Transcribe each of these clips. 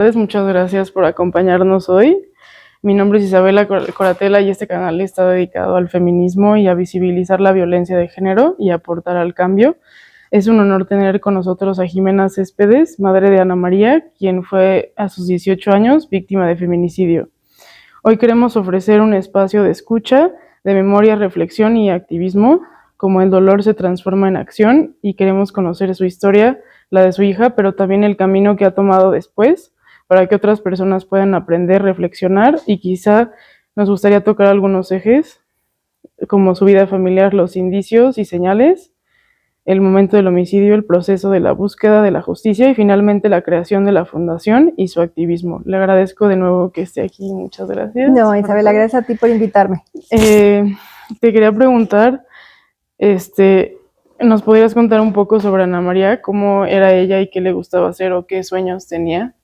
Muchas gracias por acompañarnos hoy. Mi nombre es Isabela Coratela y este canal está dedicado al feminismo y a visibilizar la violencia de género y aportar al cambio. Es un honor tener con nosotros a Jimena Céspedes, madre de Ana María, quien fue a sus 18 años víctima de feminicidio. Hoy queremos ofrecer un espacio de escucha, de memoria, reflexión y activismo, como el dolor se transforma en acción, y queremos conocer su historia, la de su hija, pero también el camino que ha tomado después, para que otras personas puedan aprender, reflexionar, y quizá nos gustaría tocar algunos ejes, como su vida familiar, los indicios y señales, el momento del homicidio, el proceso de la búsqueda de la justicia y finalmente la creación de la fundación y su activismo. Le agradezco de nuevo que esté aquí. Muchas gracias. No, Isabela, gracias a ti por invitarme. Te quería preguntar, ¿nos podrías contar un poco sobre Ana María? ¿Cómo era ella y qué le gustaba hacer o qué sueños tenía?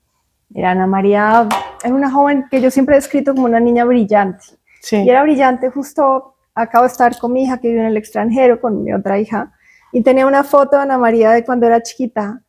Mira, Ana María es una joven que yo siempre he descrito como una niña brillante. Sí. Y era brillante. Justo acabo de estar con mi hija que vive en el extranjero, con mi otra hija, y tenía una foto de Ana María de cuando era chiquita,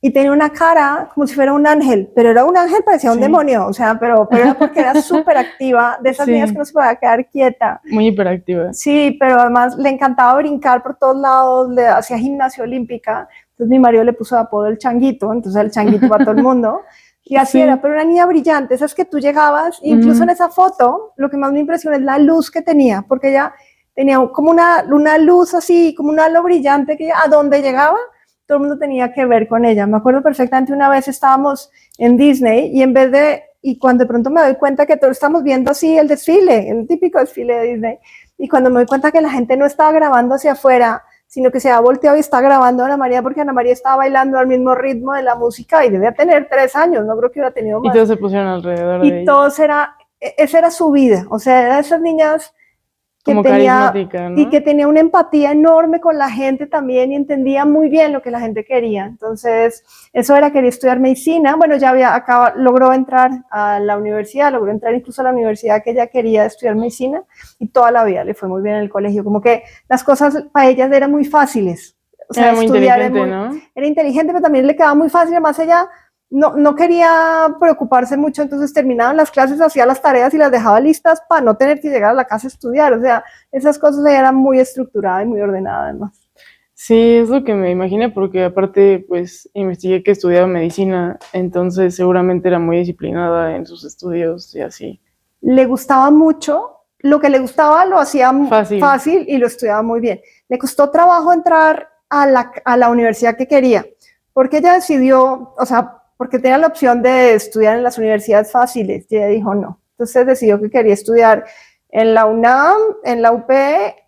y tenía una cara como si fuera un ángel, pero era un ángel, parecía un demonio, o sea, pero era porque era súper activa, de esas niñas que no se podía quedar quieta. Muy hiperactiva. Sí, pero además le encantaba brincar por todos lados, le hacía gimnasia olímpica, entonces mi marido le puso de apodo el changuito, entonces el changuito para todo el mundo, y así era, pero una niña brillante, esas que tú llegabas, incluso en esa foto, lo que más me impresiona es la luz que tenía, porque ella tenía como una luz así, como un halo brillante, que a donde llegaba, todo el mundo tenía que ver con ella. Me acuerdo perfectamente, una vez estábamos en Disney y cuando de pronto me doy cuenta que todos estamos viendo así el desfile, el típico desfile de Disney, y cuando me doy cuenta que la gente no estaba grabando hacia afuera, sino que se ha volteado y está grabando a Ana María, porque Ana María estaba bailando al mismo ritmo de la música y debía tener 3 años, no creo que hubiera tenido más. Y todos se pusieron alrededor de ella. Y todos esa era su vida, o sea, eran esas niñas que como carismática, ¿no? Y que tenía una empatía enorme con la gente también y entendía muy bien lo que la gente quería. Entonces, eso era, quería estudiar medicina. Bueno, logró entrar a la universidad, logró entrar incluso a la universidad que ella quería estudiar medicina, y toda la vida le fue muy bien en el colegio. Como que las cosas para ellas eran muy fáciles. O sea, era muy inteligente, ¿no? Era inteligente, pero también le quedaba muy fácil. Además, ella no quería preocuparse mucho, entonces terminaban las clases, hacía las tareas y las dejaba listas para no tener que llegar a la casa a estudiar. O sea, esas cosas eran muy estructuradas y muy ordenadas además. Sí, es lo que me imaginé, porque aparte, pues, investigué que estudiaba medicina, entonces seguramente era muy disciplinada en sus estudios y así. Le gustaba mucho, lo que le gustaba lo hacía fácil y lo estudiaba muy bien. Le costó trabajo entrar a la universidad que quería, porque ella decidió, o sea, porque tenía la opción de estudiar en las universidades fáciles, y ella dijo no. Entonces decidió que quería estudiar en la UNAM, en la UP,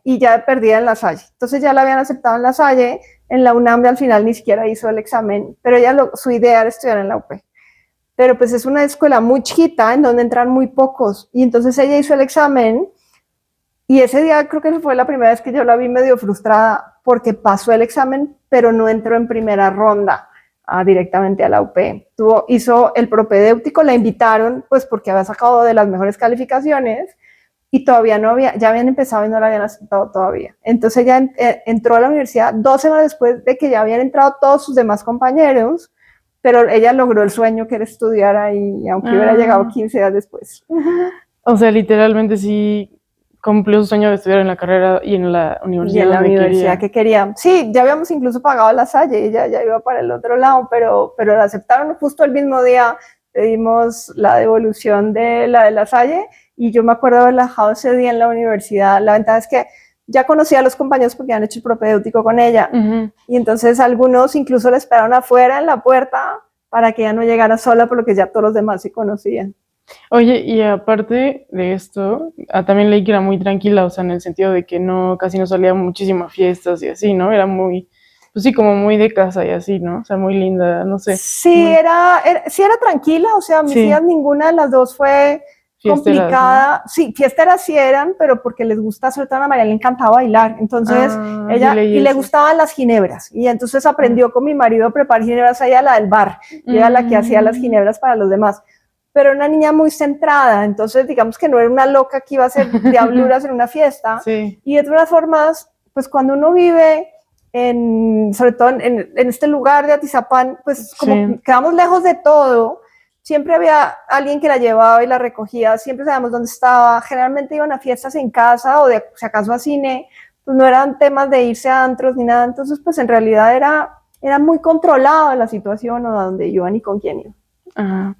y ya perdida en La Salle. Entonces ya la habían aceptado en La Salle, en la UNAM al final ni siquiera hizo el examen, pero su idea era estudiar en la UP. Pero pues es una escuela muy chiquita en donde entran muy pocos, y entonces ella hizo el examen, y ese día creo que fue la primera vez que yo la vi medio frustrada, porque pasó el examen, pero no entró en primera ronda directamente a la UP. Hizo el propedéutico, la invitaron pues porque había sacado de las mejores calificaciones, y todavía ya habían empezado y no la habían aceptado todavía. Entonces ella entró a la universidad 2 semanas después de que ya habían entrado todos sus demás compañeros, pero ella logró el sueño, que era estudiar ahí, aunque hubiera llegado 15 días después. O sea, literalmente sí cumplió su sueño de estudiar en la carrera y en la universidad. Y en la universidad que quería. Sí, ya habíamos incluso pagado La Salle, ella ya iba para el otro lado, pero la aceptaron justo el mismo día. Pedimos la devolución de La Salle, y yo me acuerdo haber dejado ese día en la universidad. La ventaja es que ya conocía a los compañeros porque habían hecho el propedéutico con ella, y entonces algunos incluso la esperaron afuera en la puerta para que ella no llegara sola, por lo que ya todos los demás se conocían. Oye, y aparte de esto, también leí que era muy tranquila, o sea, en el sentido de que casi no salía muchísimo a fiestas y así, ¿no? Era muy, pues sí, como muy de casa y así, ¿no? O sea, muy linda, no sé. Sí, sí era tranquila, o sea, mis hijas, ninguna de las dos fue complicada. ¿No? Sí, fiesteras sí eran, pero porque les gusta, sobre todo a Ana María le encantaba bailar, entonces le gustaban las ginebras, y entonces aprendió con mi marido a preparar ginebras. Ella la del bar, y era la que hacía las ginebras para los demás, pero una niña muy centrada, entonces digamos que no era una loca que iba a hacer diabluras en una fiesta. Y de todas formas, pues cuando uno vive sobre todo en este lugar de Atizapán, pues como quedamos lejos de todo, siempre había alguien que la llevaba y la recogía, siempre sabíamos dónde estaba, generalmente iban a fiestas en casa o de si acaso a cine, pues no eran temas de irse a antros ni nada, entonces pues en realidad era muy controlada la situación o a dónde iban y con quién iban. Ah,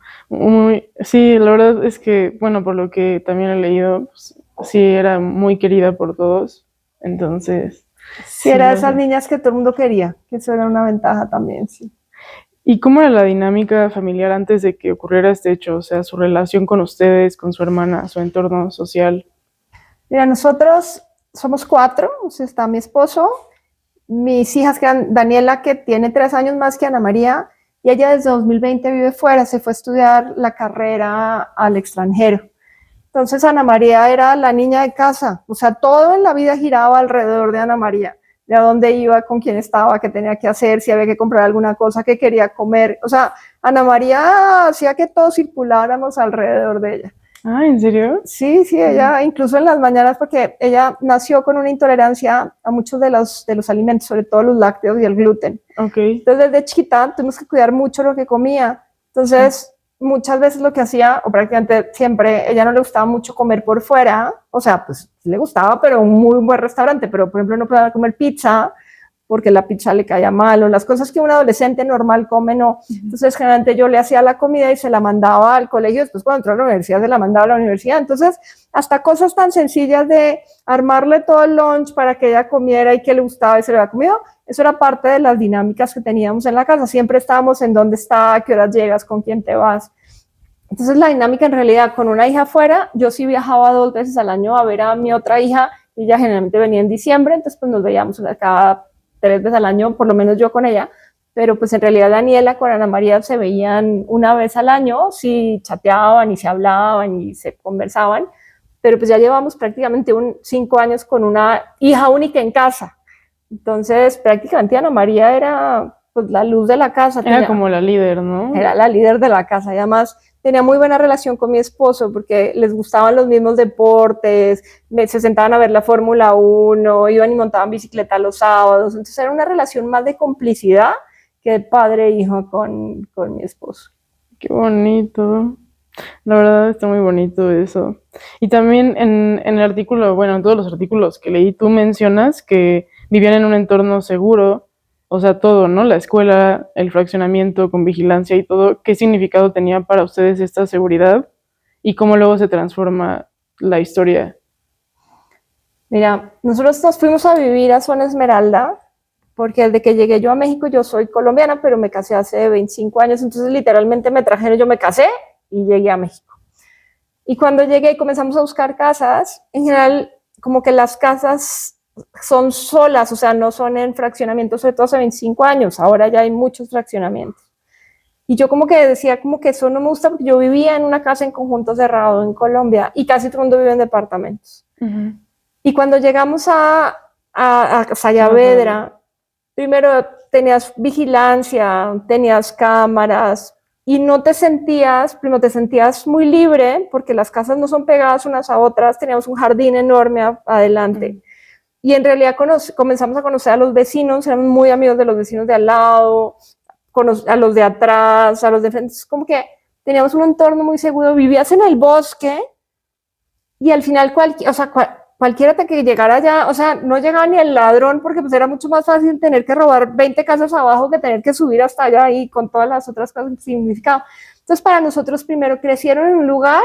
sí, la verdad es que, bueno, por lo que también he leído, pues, sí, era muy querida por todos, entonces... Sí, era de esas niñas que todo el mundo quería, que eso era una ventaja también, sí. ¿Y cómo era la dinámica familiar antes de que ocurriera este hecho? O sea, su relación con ustedes, con su hermana, su entorno social. Mira, nosotros somos 4, o sea, está mi esposo, mis hijas, que eran Daniela, que tiene 3 años más que Ana María, y ella desde 2020 vive fuera, se fue a estudiar la carrera al extranjero. Entonces Ana María era la niña de casa, o sea, todo en la vida giraba alrededor de Ana María, de a dónde iba, con quién estaba, qué tenía que hacer, si había que comprar alguna cosa, qué quería comer. O sea, Ana María hacía que todos circuláramos alrededor de ella. Ah, ¿en serio? Sí, sí, ella incluso en las mañanas, porque ella nació con una intolerancia a muchos de los alimentos, sobre todo los lácteos y el gluten. Okay. Entonces desde chiquita tuvimos que cuidar mucho lo que comía. Entonces muchas veces lo que hacía, o prácticamente siempre, ella no le gustaba mucho comer por fuera, o sea, pues le gustaba, pero un muy buen restaurante, pero por ejemplo no podía comer pizza, porque la pizza le caía mal, o las cosas que un adolescente normal come, no. Entonces, generalmente yo le hacía la comida y se la mandaba al colegio, después cuando entró a la universidad se la mandaba a la universidad. Entonces, hasta cosas tan sencillas de armarle todo el lunch para que ella comiera y que le gustaba y se le había comido, eso era parte de las dinámicas que teníamos en la casa. Siempre estábamos en dónde está, a qué horas llegas, con quién te vas. Entonces, la dinámica en realidad con una hija afuera, yo sí viajaba 2 veces al año a ver a mi otra hija, y ella generalmente venía en diciembre, entonces pues nos veíamos cada 3 veces al año, por lo menos yo con ella, pero pues en realidad Daniela con Ana María se veían una vez al año, sí chateaban y se hablaban y se conversaban, pero pues ya llevamos prácticamente 5 años con una hija única en casa. Entonces prácticamente Ana María era pues la luz de la casa. Era como la líder, ¿no? Era la líder de la casa y además tenía muy buena relación con mi esposo porque les gustaban los mismos deportes, se sentaban a ver la Fórmula 1, iban y montaban bicicleta los sábados, entonces era una relación más de complicidad que de padre e hijo con mi esposo. Qué bonito. La verdad está muy bonito eso. Y también en el artículo, bueno, en todos los artículos que leí, tú mencionas que vivían en un entorno seguro, o sea, todo, ¿no? La escuela, el fraccionamiento con vigilancia y todo. ¿Qué significado tenía para ustedes esta seguridad? ¿Y cómo luego se transforma la historia? Mira, nosotros nos fuimos a vivir a Zona Esmeralda, porque desde que llegué yo a México, yo soy colombiana, pero me casé hace 25 años, entonces literalmente me trajeron, yo me casé y llegué a México. Y cuando llegué y comenzamos a buscar casas, en general, como que las casas son solas, o sea, no son en fraccionamientos, sobre todo hace 25 años, ahora ya hay muchos fraccionamientos. Y yo como que decía como que eso no me gusta porque yo vivía en una casa en conjunto cerrado en Colombia y casi todo el mundo vive en departamentos. Y cuando llegamos a Sayavedra, primero tenías vigilancia, tenías cámaras y no te sentías, primero te sentías muy libre porque las casas no son pegadas unas a otras, teníamos un jardín enorme adelante. Y en realidad comenzamos a conocer a los vecinos, éramos muy amigos de los vecinos de al lado, a los de atrás, a los de frente, es como que teníamos un entorno muy seguro, vivías en el bosque y al final cualquiera que llegara allá, o sea, no llegaba ni el ladrón porque pues era mucho más fácil tener que robar 20 casas abajo que tener que subir hasta allá y con todas las otras cosas sin significado. Entonces para nosotros primero crecieron en un lugar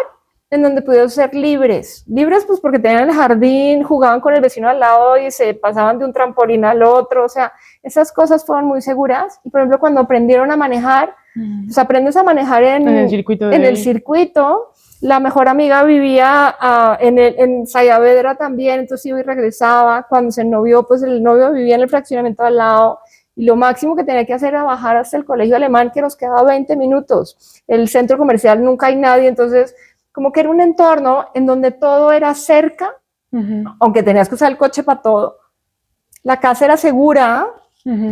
en donde pudieron ser libres pues porque tenían el jardín, jugaban con el vecino al lado y se pasaban de un trampolín al otro, o sea, esas cosas fueron muy seguras. Y por ejemplo cuando aprendieron a manejar, pues aprendes a manejar en el circuito. La mejor amiga vivía en Sayavedra también, entonces iba y regresaba. Cuando se novió, pues el novio vivía en el fraccionamiento al lado. Y lo máximo que tenía que hacer era bajar hasta el colegio alemán, que nos quedaba 20 minutos. El centro comercial nunca hay nadie, entonces como que era un entorno en donde todo era cerca, aunque tenías que usar el coche para todo. La casa era segura,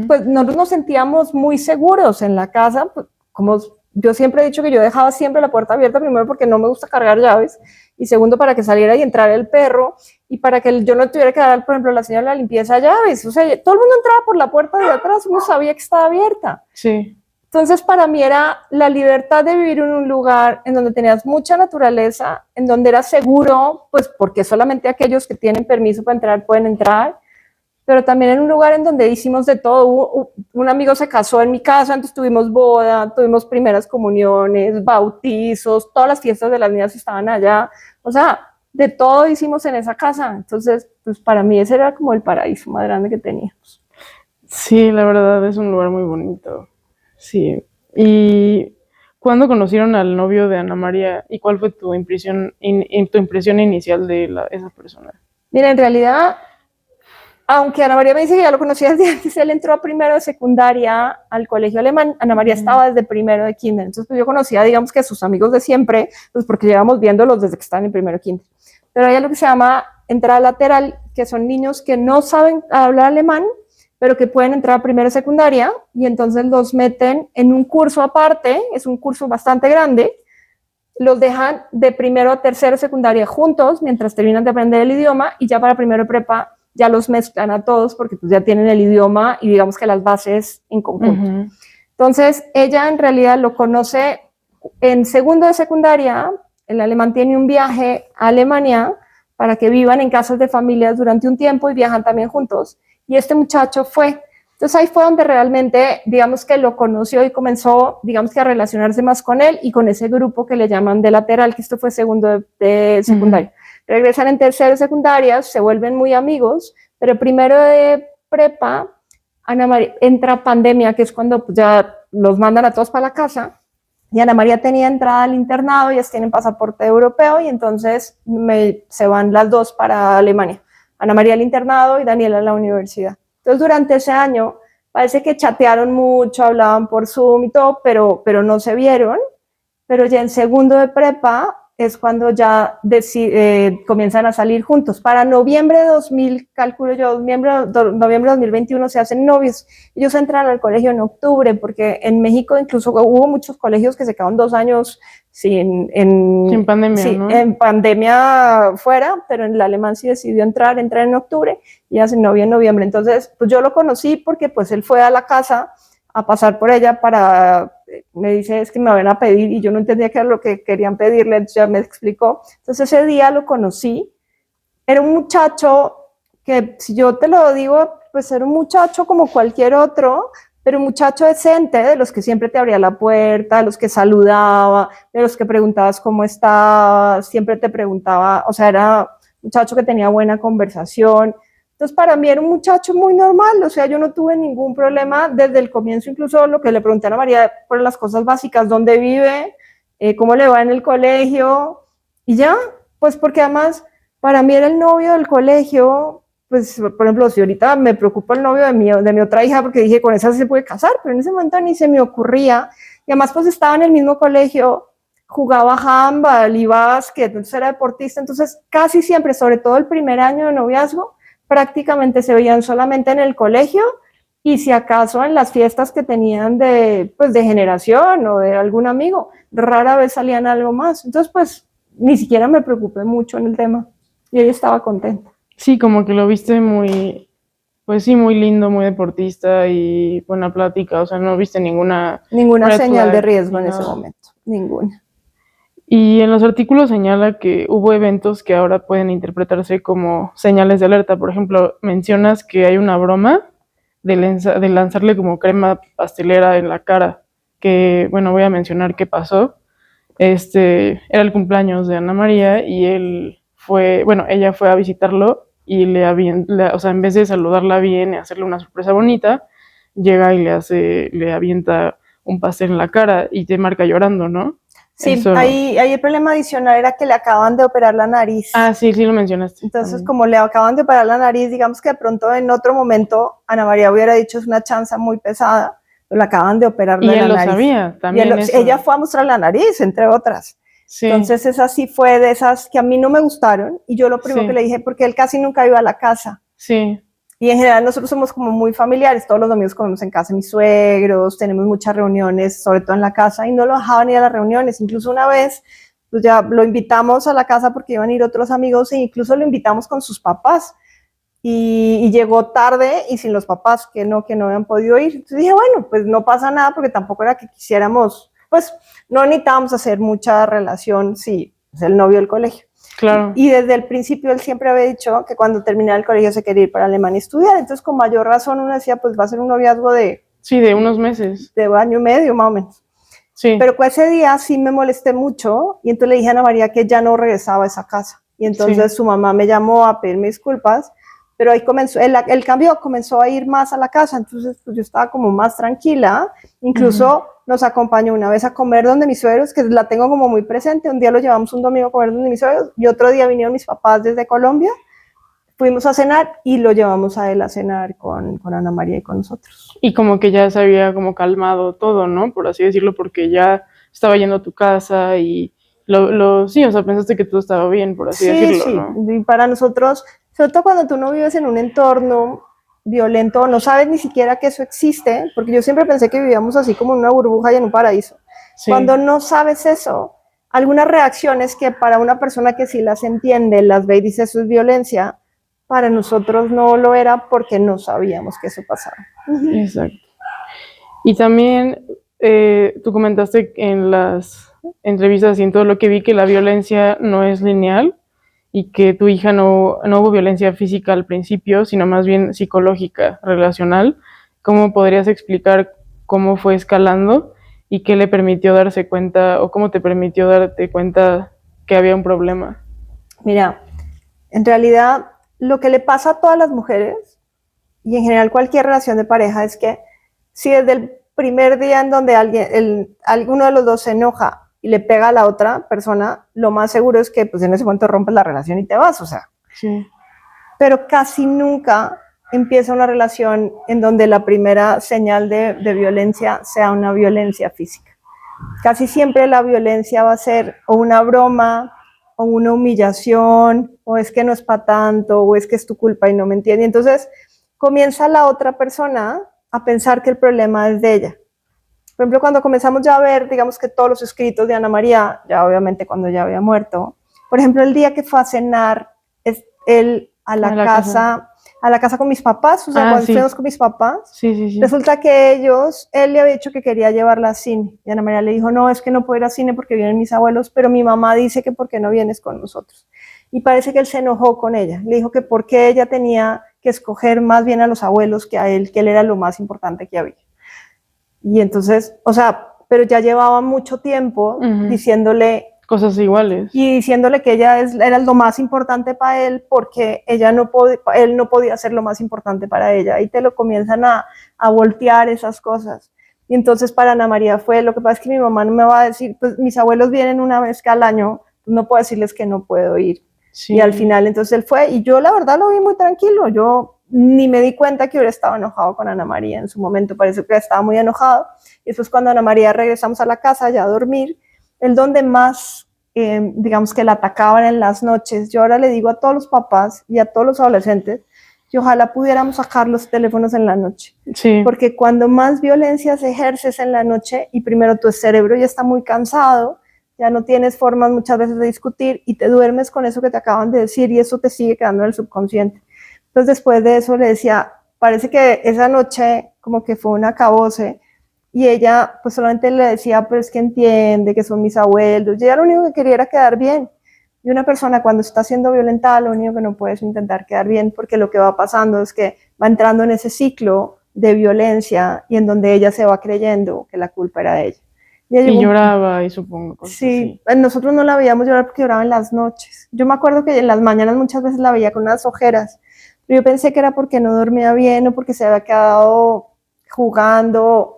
pues nosotros nos sentíamos muy seguros en la casa, pues, como yo siempre he dicho que yo dejaba siempre la puerta abierta, primero porque no me gusta cargar llaves, y segundo para que saliera y entrara el perro, y para que yo no tuviera que dar, por ejemplo, a la señora de la limpieza llaves. O sea, todo el mundo entraba por la puerta de atrás, uno sabía que estaba abierta. Sí. Entonces, para mí era la libertad de vivir en un lugar en donde tenías mucha naturaleza, en donde era seguro, pues porque solamente aquellos que tienen permiso para entrar pueden entrar, pero también en un lugar en donde hicimos de todo. Un amigo se casó en mi casa, entonces tuvimos boda, tuvimos primeras comuniones, bautizos, todas las fiestas de las niñas estaban allá, o sea, de todo hicimos en esa casa. Entonces, pues para mí ese era como el paraíso más grande que teníamos. Sí, la verdad es un lugar muy bonito. Sí. ¿Y cuándo conocieron al novio de Ana María y cuál fue tu impresión inicial de esa persona? Mira, en realidad, aunque Ana María me dice que ya lo conocía desde antes, él entró a primero de secundaria al colegio alemán. Ana María estaba desde primero de kinder, entonces pues yo conocía, digamos que a sus amigos de siempre, pues porque llevamos viéndolos desde que estaban en primero de kinder. Pero hay algo que se llama entrada lateral, que son niños que no saben hablar alemán, pero que pueden entrar a primero de secundaria, y entonces los meten en un curso aparte, es un curso bastante grande, los dejan de primero a tercero de secundaria juntos mientras terminan de aprender el idioma, y ya para primero de prepa ya los mezclan a todos porque pues ya tienen el idioma y digamos que las bases en conjunto. Entonces ella en realidad lo conoce en segundo de secundaria. El alemán tiene un viaje a Alemania para que vivan en casas de familias durante un tiempo y viajan también juntos, y este muchacho fue. Entonces ahí fue donde realmente, digamos que lo conoció y comenzó, digamos que a relacionarse más con él y con ese grupo que le llaman de lateral, que esto fue segundo de secundaria. Regresan en tercero de secundaria, se vuelven muy amigos, pero primero de prepa, Ana María, entra pandemia, que es cuando pues, ya los mandan a todos para la casa, y Ana María tenía entrada al internado, ellas tienen pasaporte europeo, y entonces se van las dos para Alemania. Ana María al internado y Daniela a la universidad. Entonces, durante ese año, parece que chatearon mucho, hablaban por Zoom y todo, pero no se vieron. Pero ya en segundo de prepa es cuando ya comienzan a salir juntos. Para noviembre de 2000, calculo yo, noviembre de 2021 se hacen novios. Ellos entran al colegio en octubre, porque en México incluso hubo muchos colegios que se quedaron 2 años sin pandemia, sí, ¿no? En pandemia fuera, pero en el alemán sí decidió entrar en octubre y hacen novio en noviembre. Entonces, pues yo lo conocí porque pues él fue a la casa a pasar por ella me dice, es que me van a pedir, y yo no entendía qué era lo que querían pedirle, entonces ya me explicó. Entonces ese día lo conocí. Era un muchacho que, si yo te lo digo, pues era un muchacho como cualquier otro, pero un muchacho decente, de los que siempre te abría la puerta, de los que saludaba, de los que preguntabas cómo estabas, siempre te preguntaba, o sea, era un muchacho que tenía buena conversación. Entonces, para mí era un muchacho muy normal, o sea, yo no tuve ningún problema desde el comienzo, incluso lo que le pregunté a Ana María por las cosas básicas: dónde vive, cómo le va en el colegio, y ya, pues porque además para mí era el novio del colegio. Pues, por ejemplo, si ahorita me preocupa el novio de mi otra hija, porque dije, con esa se puede casar, pero en ese momento ni se me ocurría, y además pues estaba en el mismo colegio, jugaba handball y básquet, entonces era deportista, entonces casi siempre, sobre todo el primer año de noviazgo, prácticamente se veían solamente en el colegio, y si acaso en las fiestas que tenían pues de generación o de algún amigo, rara vez salían algo más. Entonces pues ni siquiera me preocupé mucho en el tema, y ella estaba contenta. Sí, como que lo viste muy, pues sí, muy lindo, muy deportista y buena plática, o sea, no viste ninguna señal de riesgo en ese momento, ninguna. Y en los artículos señala que hubo eventos que ahora pueden interpretarse como señales de alerta. Por ejemplo, mencionas que hay una broma de lanzarle como crema pastelera en la cara, que, bueno, voy a mencionar qué pasó. Era el cumpleaños de Ana María y ella fue a visitarlo y o sea, en vez de saludarla bien y hacerle una sorpresa bonita, llega y le avienta un pastel en la cara y te marca llorando, ¿no? Sí, ahí el problema adicional era que le acaban de operar la nariz. Ah, sí lo mencionaste. Entonces, también, como le acaban de operar la nariz, digamos que de pronto en otro momento Ana María hubiera dicho, es una chanza muy pesada, pero le acaban de operar la nariz. Y él lo sabía también. Ella fue a mostrar la nariz, entre otras. Sí. Entonces esa sí fue de esas que a mí no me gustaron, y yo lo primero que le dije, porque él casi nunca iba a la casa. Sí. Y en general nosotros somos como muy familiares, todos los domingos comemos en casa de mis suegros, tenemos muchas reuniones, sobre todo en la casa, y no lo dejaban ir a las reuniones. Incluso una vez, pues ya lo invitamos a la casa porque iban a ir otros amigos, e incluso lo invitamos con sus papás. y llegó tarde y sin los papás que no habían podido ir. Entonces dije, bueno, pues no pasa nada porque tampoco era que quisiéramos, pues no necesitábamos hacer mucha relación si es el novio del colegio. Claro. Y desde el principio él siempre había dicho que cuando terminara el colegio se quería ir para Alemania a estudiar. Entonces con mayor razón uno decía, pues va a ser un noviazgo de... Sí, de unos meses. De año y medio más o menos. Sí. Pero pues ese día sí me molesté mucho y entonces le dije a Ana María que ya no regresaba a esa casa. Y entonces su mamá me llamó a pedirme disculpas, pero ahí comenzó, el cambio comenzó a ir más a la casa, entonces pues yo estaba como más tranquila, incluso nos acompañó una vez a comer donde mis suegros, que la tengo como muy presente, un día lo llevamos un domingo a comer donde mis suegros, y otro día vinieron mis papás desde Colombia, fuimos a cenar y lo llevamos a él a cenar con Ana María y con nosotros. Y como que ya se había como calmado todo, ¿no? Por así decirlo, porque ya estaba yendo a tu casa y sí, o sea, pensaste que todo estaba bien, por así decirlo, sí. ¿no? Y para nosotros, sobre todo cuando tú no vives en un entorno violento, no sabes ni siquiera que eso existe, porque yo siempre pensé que vivíamos así como en una burbuja y en un paraíso. Sí. Cuando no sabes eso, algunas reacciones que para una persona que sí las entiende, las ve y dice eso es violencia, para nosotros no lo era porque no sabíamos que eso pasaba. Exacto. Y también tú comentaste en las entrevistas y en todo lo que vi que la violencia no es lineal y que tu hija no hubo violencia física al principio, sino más bien psicológica, relacional. ¿Cómo podrías explicar cómo fue escalando y qué le permitió darse cuenta o cómo te permitió darte cuenta que había un problema? Mira, en realidad lo que le pasa a todas las mujeres y en general cualquier relación de pareja es que si desde el primer día en donde alguno de los dos se enoja y le pega a la otra persona, lo más seguro es que pues en ese momento rompes la relación y te vas, o sea. Sí. Pero casi nunca empieza una relación en donde la primera señal de violencia sea una violencia física. Casi siempre la violencia va a ser o una broma, o una humillación, o es que no es para tanto, o es que es tu culpa y no me entiende. Entonces comienza la otra persona a pensar que el problema es de ella. Por ejemplo, cuando comenzamos ya a ver, digamos que todos los escritos de Ana María, ya obviamente cuando ya había muerto, por ejemplo, el día que fue a cenar, él a la casa con mis papás, o sea, cuando fuimos con mis papás, resulta que él le había dicho que quería llevarla al cine, y Ana María le dijo, no, es que no puedo ir al cine porque vienen mis abuelos, pero mi mamá dice que ¿por qué no vienes con nosotros? Y parece que él se enojó con ella, le dijo que por qué ella tenía que escoger más bien a los abuelos que a él, que él era lo más importante que había. Y entonces, o sea, pero ya llevaba mucho tiempo diciéndole cosas iguales. Y diciéndole que ella era lo más importante para él porque él no podía ser lo más importante para ella. Y te lo comienzan a voltear esas cosas. Y entonces para Ana María fue, lo que pasa es que mi mamá no me va a decir, pues mis abuelos vienen una vez al año, pues no puedo decirles que no puedo ir. Sí. Y al final entonces él fue, y yo la verdad lo vi muy tranquilo, yo ni me di cuenta que hubiera estado enojado con Ana María en su momento, parece que estaba muy enojado. Y después cuando Ana María regresamos a la casa ya a dormir, el donde más, digamos que la atacaban en las noches, yo ahora le digo a todos los papás y a todos los adolescentes, que ojalá pudiéramos sacar los teléfonos en la noche, sí. Porque cuando más violencia se ejerces en la noche, y primero tu cerebro ya está muy cansado, ya no tienes formas muchas veces de discutir, y te duermes con eso que te acaban de decir, y eso te sigue quedando en el subconsciente. Entonces después de eso le decía, parece que esa noche como que fue un acabose, y ella pues solamente le decía, pero es que entiende que son mis abuelos, y ella lo único que quería era quedar bien. Y una persona cuando está siendo violentada, lo único que no puede es intentar quedar bien, porque lo que va pasando es que va entrando en ese ciclo de violencia y en donde ella se va creyendo que la culpa era de ella. Y lloraba, y supongo. Sí, así. Nosotros no la veíamos llorar porque lloraba en las noches. Yo me acuerdo que en las mañanas muchas veces la veía con unas ojeras, pero yo pensé que era porque no dormía bien o porque se había quedado jugando.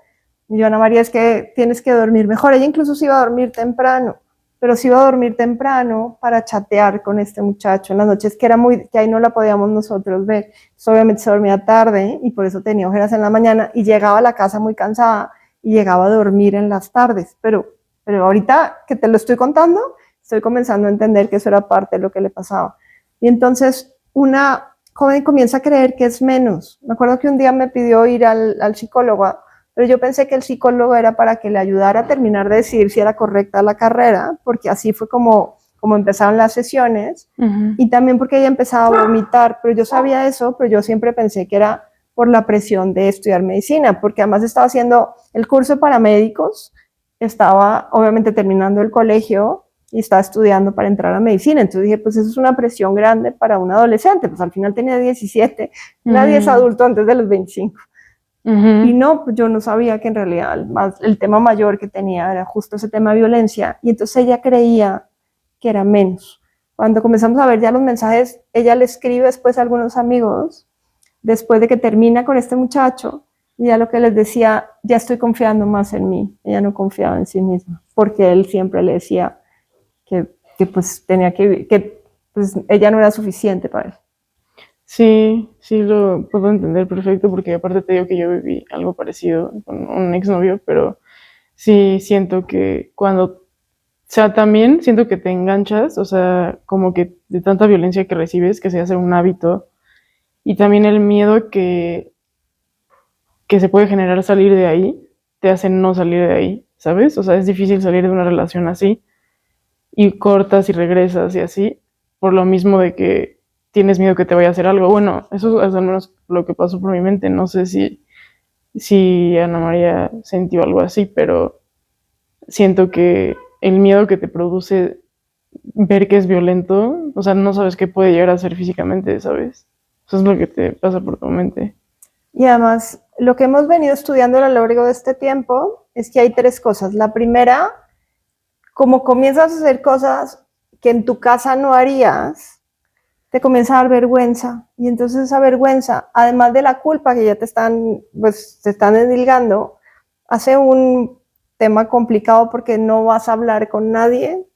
Y yo, Ana María, es que tienes que dormir mejor. Ella incluso se iba a dormir temprano, pero se iba a dormir temprano para chatear con este muchacho en las noches, que ahí no la podíamos nosotros ver. Entonces, obviamente se dormía tarde y por eso tenía ojeras en la mañana y llegaba a la casa muy cansada y llegaba a dormir en las tardes. Pero ahorita que te lo estoy contando, estoy comenzando a entender que eso era parte de lo que le pasaba. Y entonces una joven comienza a creer que es menos. Me acuerdo que un día me pidió ir al psicólogo, pero yo pensé que el psicólogo era para que le ayudara a terminar de decidir si era correcta la carrera, porque así fue como como empezaron las sesiones, y también porque ella empezaba a vomitar, pero yo sabía eso, pero yo siempre pensé que era por la presión de estudiar medicina, porque además estaba haciendo el curso de paramédicos, estaba obviamente terminando el colegio y estaba estudiando para entrar a medicina, entonces dije, pues eso es una presión grande para un adolescente, pues al final tenía 17, nadie es adulto antes de los 25. Y no, pues yo no sabía que en realidad el tema mayor que tenía era justo ese tema de violencia, y entonces ella creía que era menos. Cuando comenzamos a ver ya los mensajes, ella le escribe después a algunos amigos, después de que termina con este muchacho, y ya lo que les decía, ya estoy confiando más en mí, ella no confiaba en sí misma, porque él siempre le decía que pues tenía que pues ella no era suficiente para él. Sí, sí lo puedo entender perfecto, porque aparte te digo que yo viví algo parecido con un exnovio, pero sí siento que cuando, o sea, también siento que te enganchas, o sea, como que de tanta violencia que recibes, que se hace un hábito, y también el miedo que se puede generar salir de ahí, te hace no salir de ahí, ¿sabes? O sea, es difícil salir de una relación así, y cortas y regresas y así, por lo mismo de que tienes miedo que te vaya a hacer algo. Bueno, eso es al menos lo que pasó por mi mente. No sé si Ana María sintió algo así, pero siento que el miedo que te produce ver que es violento, o sea, no sabes qué puede llegar a ser físicamente, ¿sabes? Eso es lo que te pasa por tu mente. Y además, lo que hemos venido estudiando a lo largo de este tiempo es que hay tres cosas. La primera, como comienzas a hacer cosas que en tu casa no harías, te comienza a dar vergüenza. Y entonces esa vergüenza, además de la culpa que ya te están endilgando, hace un tema complicado porque no vas a hablar con nadie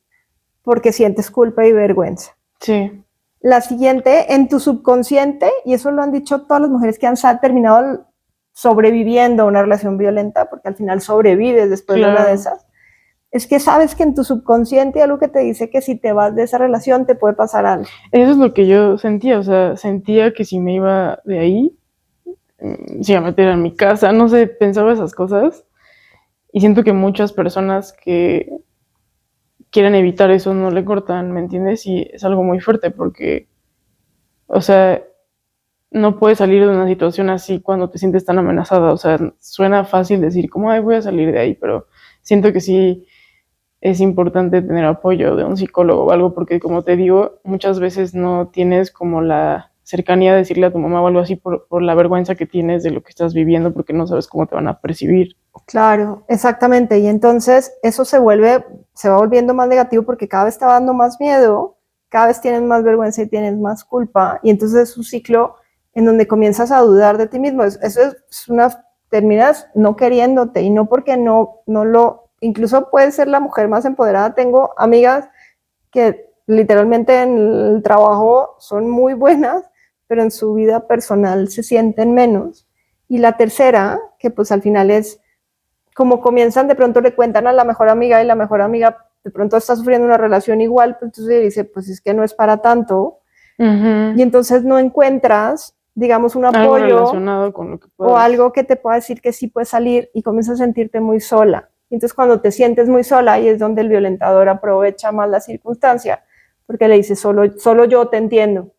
porque sientes culpa y vergüenza. Sí. La siguiente, en tu subconsciente, y eso lo han dicho todas las mujeres que han terminado sobreviviendo a una relación violenta, porque al final sobrevives después de una de esas, es que sabes que en tu subconsciente hay algo que te dice que si te vas de esa relación te puede pasar algo. Eso es lo que yo sentía, o sea, sentía que si me iba de ahí, se iba a meter en mi casa, no sé, pensaba esas cosas. Y siento que muchas personas que quieren evitar eso no le cortan, ¿me entiendes? Y es algo muy fuerte porque, o sea, no puedes salir de una situación así cuando te sientes tan amenazada. O sea, suena fácil decir, ¿cómo voy a salir de ahí? Pero siento que sí es importante tener apoyo de un psicólogo o algo, porque como te digo, muchas veces no tienes como la cercanía de decirle a tu mamá o algo así por la vergüenza que tienes de lo que estás viviendo, porque no sabes cómo te van a percibir. Claro, exactamente. Y entonces eso se va volviendo más negativo porque cada vez te va dando más miedo, cada vez tienes más vergüenza y tienes más culpa. Y entonces es un ciclo en donde comienzas a dudar de ti mismo. Terminas no queriéndote, y no porque incluso puedes ser la mujer más empoderada. Tengo amigas que literalmente en el trabajo son muy buenas, pero en su vida personal se sienten menos. Y la tercera, que pues al final es como comienzan, de pronto le cuentan a la mejor amiga, y la mejor amiga de pronto está sufriendo una relación igual, pues entonces dice, pues es que no es para tanto. Y entonces no encuentras, digamos, un apoyo algo relacionado con lo que puedes, o algo que te pueda decir que sí puedes salir, y comienzas a sentirte muy sola. Y entonces cuando te sientes muy sola, ahí es donde el violentador aprovecha más la circunstancia, porque le dice, solo yo te entiendo.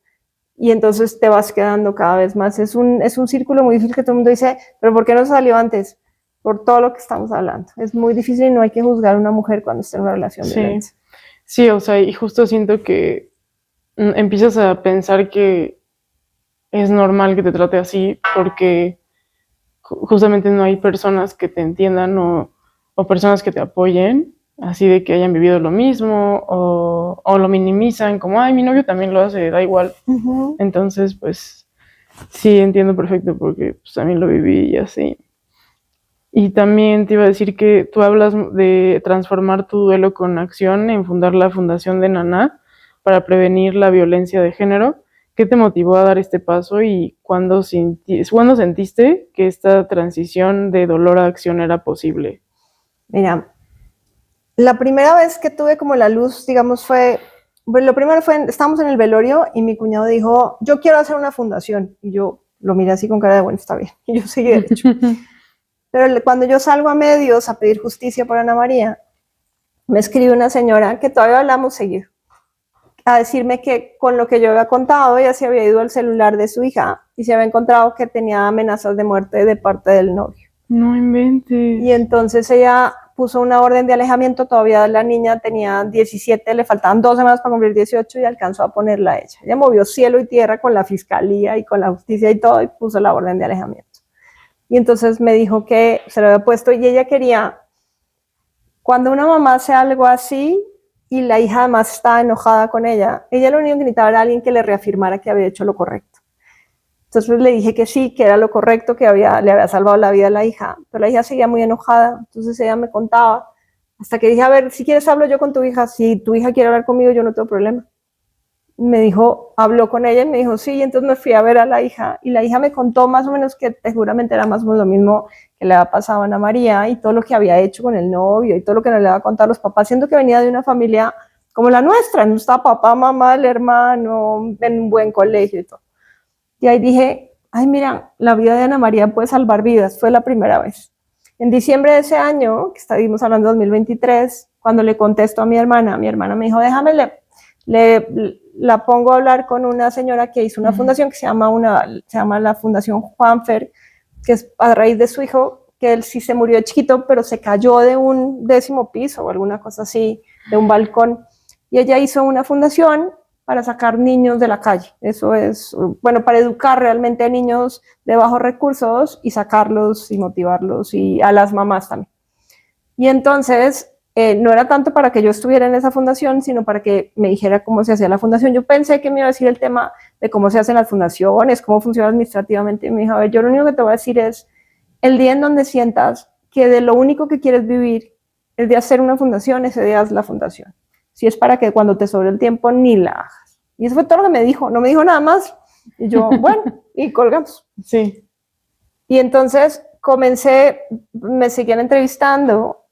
Y entonces te vas quedando cada vez más. Es un círculo muy difícil, que todo el mundo dice, pero ¿por qué no salió antes? Por todo lo que estamos hablando. Es muy difícil y no hay que juzgar a una mujer cuando está en una relación violenta. Sí, o sea, y justo siento que empiezas a pensar que es normal que te trate así, porque justamente no hay personas que te entiendan o personas que te apoyen, así de que hayan vivido lo mismo o lo minimizan, como, ay, mi novio también lo hace, da igual. Entonces, pues, sí, entiendo perfecto, porque pues, también lo viví y así. Y también te iba a decir que tú hablas de transformar tu duelo con acción en fundar la Fundación de Naná para prevenir la violencia de género. ¿Qué te motivó a dar este paso y cuándo sentiste que esta transición de dolor a acción era posible? Mira, la primera vez que tuve como la luz, digamos, lo primero fue, estábamos en el velorio y mi cuñado dijo, yo quiero hacer una fundación. Y yo lo miré así con cara de, bueno, está bien. Y yo seguí derecho. Pero cuando yo salgo a medios a pedir justicia por Ana María, me escribe una señora que todavía hablamos seguido. a decirme que con lo que yo había contado, ella se había ido al celular de su hija y se había encontrado que tenía amenazas de muerte de parte del novio. No inventes. Y entonces ella puso una orden de alejamiento, todavía la niña tenía 17, le faltaban 2 semanas para cumplir 18 y alcanzó a ponerla a ella. Ella movió cielo y tierra con la fiscalía y con la justicia y todo y puso la orden de alejamiento. Y entonces me dijo que se lo había puesto y ella quería, cuando una mamá hace algo así y la hija además está enojada con ella lo único que necesitaba era alguien que le reafirmara que había hecho lo correcto. Entonces le dije que sí, que era lo correcto, que le había salvado la vida a la hija, pero la hija seguía muy enojada, entonces ella me contaba, hasta que dije, a ver, si quieres hablo yo con tu hija, si tu hija quiere hablar conmigo yo no tengo problema. Me dijo, habló con ella y me dijo, sí, y entonces me fui a ver a la hija, y la hija me contó más o menos que seguramente era más o menos lo mismo que le había pasado a Ana María, y todo lo que había hecho con el novio, y todo lo que no le había contado a los papás, siendo que venía de una familia como la nuestra, no estaba papá, mamá, el hermano, en un buen colegio y todo. Y ahí dije, ay, mira, la vida de Ana María puede salvar vidas, fue la primera vez. En diciembre de ese año, que estábamos hablando de 2023, cuando le contesto a mi hermana me dijo, déjame, la pongo a hablar con una señora que hizo una fundación que se llama la Fundación Juanfer, que es a raíz de su hijo, que él sí se murió de chiquito, pero se cayó de un 10º piso o alguna cosa así, de un balcón. Y ella hizo una fundación para sacar niños de la calle. Eso es, bueno, para educar realmente a niños de bajos recursos y sacarlos y motivarlos y a las mamás también. Y entonces, no era tanto para que yo estuviera en esa fundación, sino para que me dijera cómo se hacía la fundación. Yo pensé que me iba a decir el tema de cómo se hacen las fundaciones, cómo funciona administrativamente. Y me dijo, a ver, yo lo único que te voy a decir es, el día en donde sientas que de lo único que quieres vivir es de hacer una fundación, ese día haz la fundación. Si es para que cuando te sobre el tiempo ni la hagas. Y eso fue todo lo que me dijo, no me dijo nada más. Y yo, bueno, y colgamos. Sí. Y entonces me seguían entrevistando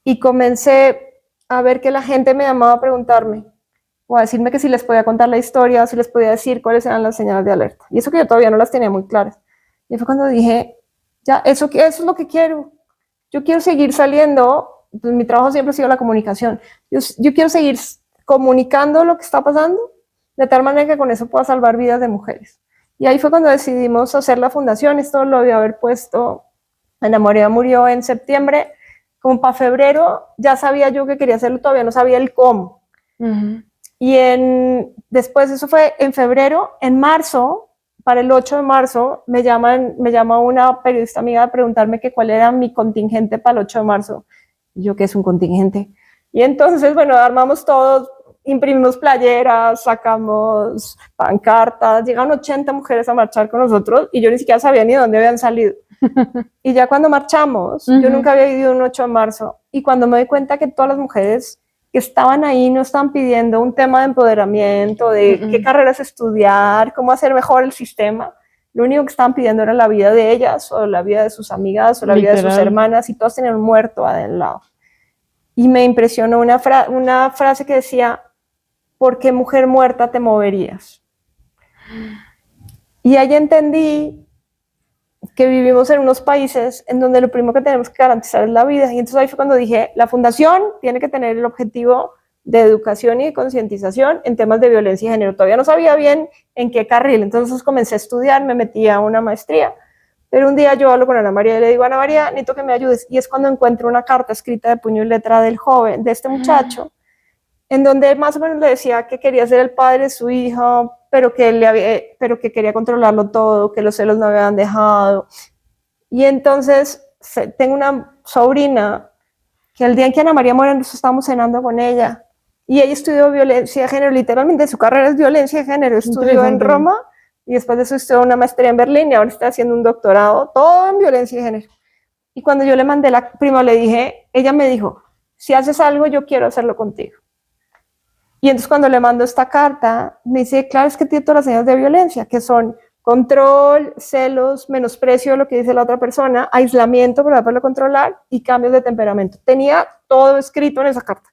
y comencé a ver que la gente me llamaba a preguntarme o a decirme que si les podía contar la historia o si les podía decir cuáles eran las señales de alerta. Y eso que yo todavía no las tenía muy claras. Y fue cuando dije, ya, eso es lo que quiero. Yo quiero seguir saliendo, pues mi trabajo siempre ha sido la comunicación. Yo quiero seguir comunicando lo que está pasando, de tal manera que con eso pueda salvar vidas de mujeres. Y ahí fue cuando decidimos hacer la fundación. Esto lo había haber puesto, Ana María murió en septiembre, como para febrero ya sabía yo que quería hacerlo, todavía no sabía el cómo. Y después, eso fue en febrero, en marzo, para el 8 de marzo, me llama una periodista amiga a preguntarme que cuál era mi contingente para el 8 de marzo. Y yo, ¿qué es un contingente? Y entonces, bueno, armamos todos, imprimimos playeras, sacamos pancartas, llegaron 80 mujeres a marchar con nosotros y yo ni siquiera sabía ni dónde habían salido. Y ya cuando marchamos, yo nunca había ido un 8 de marzo, y cuando me doy cuenta que todas las mujeres que estaban ahí no estaban pidiendo un tema de empoderamiento, de qué carreras estudiar, cómo hacer mejor el sistema, lo único que estaban pidiendo era la vida de ellas, o la vida de sus amigas, o la vida de sus hermanas, y todas tenían un muerto al lado. Y me impresionó una frase que decía, ¿por qué mujer muerta te moverías? Y ahí entendí que vivimos en unos países en donde lo primero que tenemos que garantizar es la vida. Y entonces ahí fue cuando dije, la fundación tiene que tener el objetivo de educación y de concientización en temas de violencia de género. Todavía no sabía bien en qué carril, entonces comencé a estudiar, me metí a una maestría. Pero un día yo hablo con Ana María y le digo, Ana María, necesito que me ayudes. Y es cuando encuentro una carta escrita de puño y letra del joven, de este muchacho, en donde más o menos le decía que quería ser el padre de su hijo, pero que quería controlarlo todo, que los celos no habían dejado. Y entonces tengo una sobrina que el día en que Ana María muere, nosotros estábamos cenando con ella, y ella estudió violencia de género, literalmente su carrera es violencia de género, estudió en Roma, y después de eso estudió una maestría en Berlín, y ahora está haciendo un doctorado, todo en violencia de género. Y cuando yo le mandé primero le dije, ella me dijo, si haces algo, yo quiero hacerlo contigo. Y entonces cuando le mando esta carta, me dice, claro, es que tiene todas las señales de violencia, que son control, celos, menosprecio de lo que dice la otra persona, aislamiento para poderlo controlar y cambios de temperamento. Tenía todo escrito en esa carta.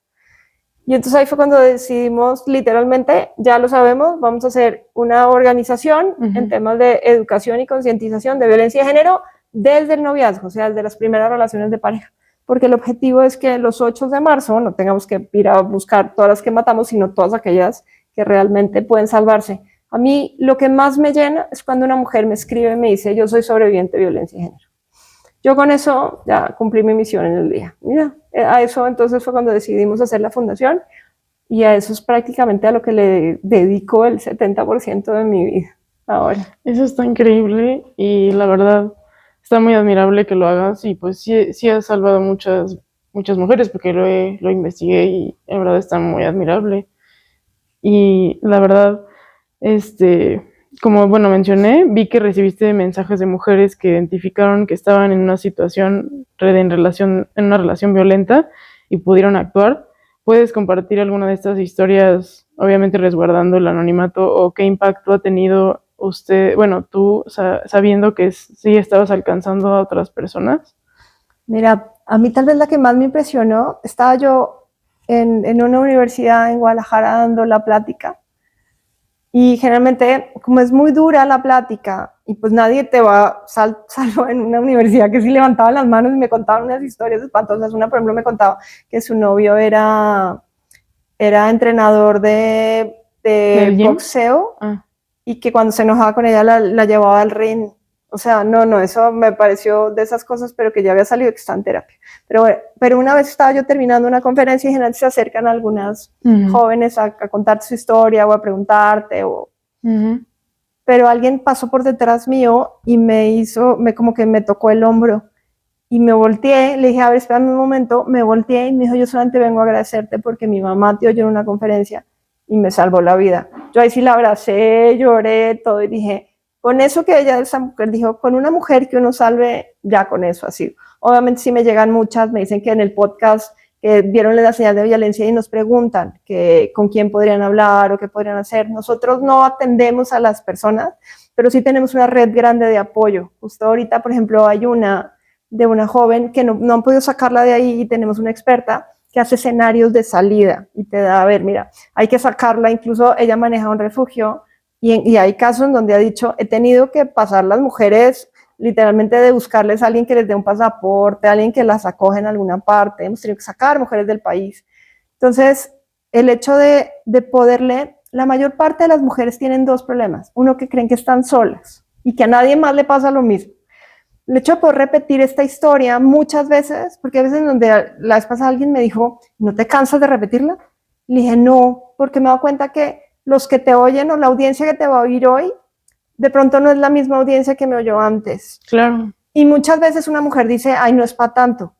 Y entonces ahí fue cuando decidimos, literalmente, ya lo sabemos, vamos a hacer una organización en temas de educación y concientización de violencia de género desde el noviazgo, o sea, desde las primeras relaciones de pareja. porque el objetivo es que los 8 de marzo no tengamos que ir a buscar todas las que matamos, sino todas aquellas que realmente pueden salvarse. A mí lo que más me llena es cuando una mujer me escribe y me dice, yo soy sobreviviente de violencia de género. Yo con eso ya cumplí mi misión en el día. Mira, a eso entonces fue cuando decidimos hacer la fundación y a eso es prácticamente a lo que le dedico el 70% de mi vida ahora. Eso está increíble y la verdad está muy admirable que lo hagas y pues sí has salvado muchas mujeres porque lo investigué y en verdad está muy admirable. Y la verdad, como bueno mencioné, vi que recibiste mensajes de mujeres que identificaron que estaban en una situación en una relación violenta y pudieron actuar. ¿Puedes compartir alguna de estas historias, obviamente resguardando el anonimato, o qué impacto ha tenido tú sabiendo que sí estabas alcanzando a otras personas? Mira, a mí tal vez la que más me impresionó, estaba yo en una universidad en Guadalajara dando la plática y generalmente como es muy dura la plática y pues nadie te va, salvo en una universidad que sí levantaban las manos y me contaban unas historias espantosas. Una, por ejemplo, me contaba que su novio era entrenador de boxeo y que cuando se enojaba con ella la llevaba al ring. O sea, no, eso me pareció de esas cosas, pero que ya había salido, que está en terapia. Pero una vez estaba yo terminando una conferencia y generalmente se acercan algunas jóvenes a contar su historia o a preguntarte. Pero alguien pasó por detrás mío y como que me tocó el hombro. Y me volteé, le dije, a ver, espérame un momento, me volteé y me dijo, yo solamente vengo a agradecerte porque mi mamá te oyó en una conferencia y me salvó la vida. Yo ahí sí la abracé, lloré, todo, y dije, con eso que esa mujer dijo, con una mujer que uno salve, ya con eso así. Obviamente sí me llegan muchas, me dicen que en el podcast que vieron la señal de violencia y nos preguntan que con quién podrían hablar o qué podrían hacer. Nosotros no atendemos a las personas, pero sí tenemos una red grande de apoyo. Justo ahorita, por ejemplo, hay de una joven que no han podido sacarla de ahí y tenemos una experta que hace escenarios de salida y te da, a ver, mira, hay que sacarla, incluso ella maneja un refugio y hay casos en donde ha dicho, he tenido que pasar las mujeres literalmente de buscarles a alguien que les dé un pasaporte, a alguien que las acoge en alguna parte, hemos tenido que sacar mujeres del país. Entonces, el hecho de poderle, la mayor parte de las mujeres tienen 2 problemas. Uno, que creen que están solas y que a nadie más le pasa lo mismo. El hecho de poder repetir esta historia muchas veces, porque a veces donde la vez pasada alguien me dijo, ¿no te cansas de repetirla? Le dije, no, porque me he dado cuenta que los que te oyen o la audiencia que te va a oír hoy, de pronto no es la misma audiencia que me oyó antes. Claro. Y muchas veces una mujer dice, ay, no es para tanto.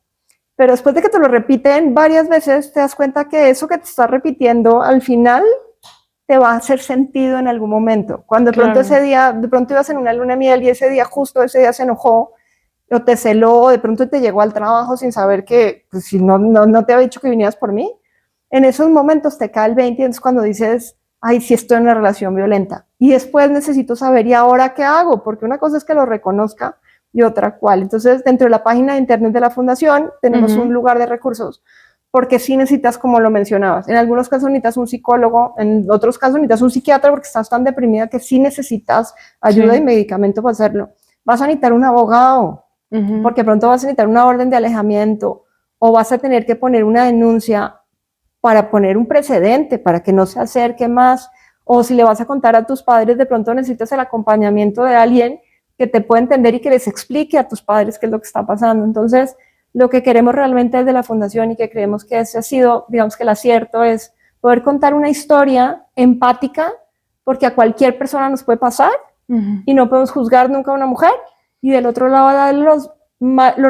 Pero después de que te lo repiten varias veces, te das cuenta que eso que te está repitiendo al final te va a hacer sentido en algún momento. Cuando de pronto ese día, de pronto ibas en una luna de miel y justo ese día se enojó, o te celó, o de pronto te llegó al trabajo sin saber que, pues, si no te había dicho que vinieras por mí, en esos momentos te cae el 20 y es cuando dices, ay, sí estoy en una relación violenta. Y después necesito saber, ¿y ahora qué hago? Porque una cosa es que lo reconozca y otra cuál. Entonces, dentro de la página de internet de la fundación tenemos un lugar de recursos, porque sí necesitas, como lo mencionabas, en algunos casos necesitas un psicólogo, en otros casos necesitas un psiquiatra porque estás tan deprimida que sí necesitas ayuda y medicamento para hacerlo. Vas a necesitar un abogado, porque pronto vas a necesitar una orden de alejamiento o vas a tener que poner una denuncia para poner un precedente, para que no se acerque más, o si le vas a contar a tus padres, de pronto necesitas el acompañamiento de alguien que te pueda entender y que les explique a tus padres qué es lo que está pasando. Entonces, lo que queremos realmente desde la fundación y que creemos que ese ha sido, digamos que el acierto, es poder contar una historia empática, porque a cualquier persona nos puede pasar y no podemos juzgar nunca a una mujer, y del otro lado dar los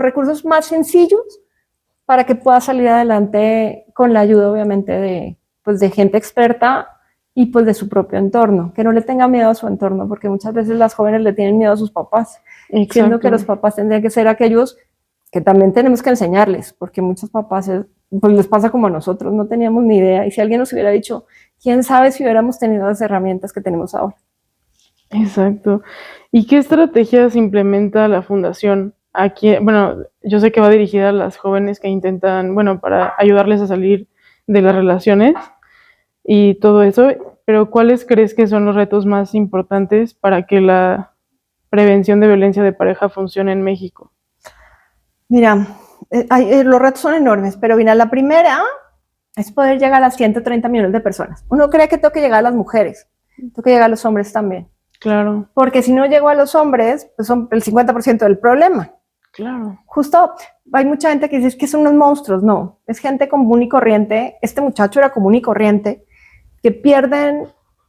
recursos más sencillos para que pueda salir adelante con la ayuda, obviamente, de gente experta y pues de su propio entorno, que no le tenga miedo a su entorno, porque muchas veces las jóvenes le tienen miedo a sus papás, siendo que los papás tendrían que ser aquellos que también tenemos que enseñarles, porque muchos papás pues les pasa como a nosotros, no teníamos ni idea, y si alguien nos hubiera dicho, quién sabe si hubiéramos tenido las herramientas que tenemos ahora. Exacto. ¿Y qué estrategias implementa la fundación? Aquí, bueno, yo sé que va dirigida a las jóvenes que intentan, bueno, para ayudarles a salir de las relaciones y todo eso, pero ¿cuáles crees que son los retos más importantes para que la prevención de violencia de pareja funcione en México? Mira, los retos son enormes, pero mira, la primera es poder llegar a 130 millones de personas. Uno cree que tengo que llegar a las mujeres, tengo que llegar a los hombres también. Claro. Porque si no llego a los hombres, pues son el 50% del problema. Claro. Justo hay mucha gente que dice que son unos monstruos. No, es gente común y corriente. Este muchacho era común y corriente, que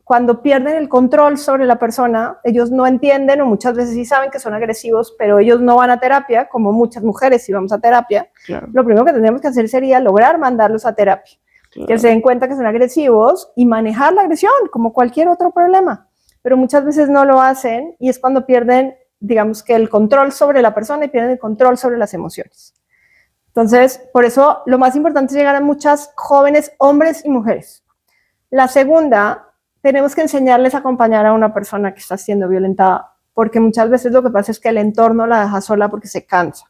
cuando pierden el control sobre la persona, ellos no entienden o muchas veces sí saben que son agresivos, pero ellos no van a terapia, como muchas mujeres si vamos a terapia. Claro. Lo primero que tendríamos que hacer sería lograr mandarlos a terapia, claro, que se den cuenta que son agresivos y manejar la agresión como cualquier otro problema. Pero muchas veces no lo hacen y es cuando pierden, digamos que el control sobre la persona y pierden el control sobre las emociones. Entonces, por eso lo más importante es llegar a muchas jóvenes, hombres y mujeres. La segunda, tenemos que enseñarles a acompañar a una persona que está siendo violentada, porque muchas veces lo que pasa es que el entorno la deja sola porque se cansa.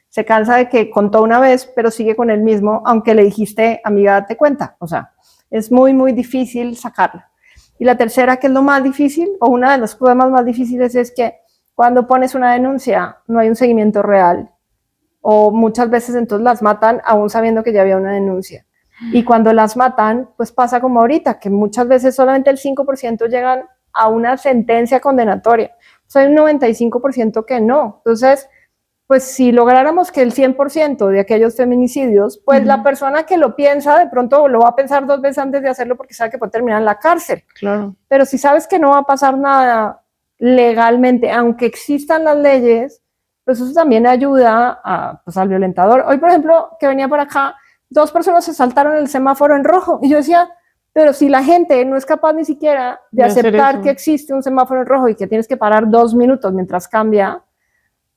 Se cansa de que contó una vez, pero sigue con el mismo, aunque le dijiste, amiga, date cuenta. O sea, es muy, muy difícil sacarla. Y la tercera, que es lo más difícil, o una de los problemas más difíciles, es que cuando pones una denuncia no hay un seguimiento real. O muchas veces entonces las matan aún sabiendo que ya había una denuncia. Y cuando las matan, pues pasa como ahorita, que muchas veces solamente el 5% llegan a una sentencia condenatoria. O sea, hay un 95% que no. Entonces, pues si lográramos que el 100% de aquellos feminicidios, pues la persona que lo piensa, de pronto lo va a pensar 2 veces antes de hacerlo porque sabe que puede terminar en la cárcel. Claro. Pero si sabes que no va a pasar nada legalmente, aunque existan las leyes, pues eso también ayuda pues al violentador. Hoy, por ejemplo, que venía por acá, 2 personas se saltaron el semáforo en rojo y yo decía, pero si la gente no es capaz ni siquiera de aceptar que existe un semáforo en rojo y que tienes que parar 2 minutos mientras cambia,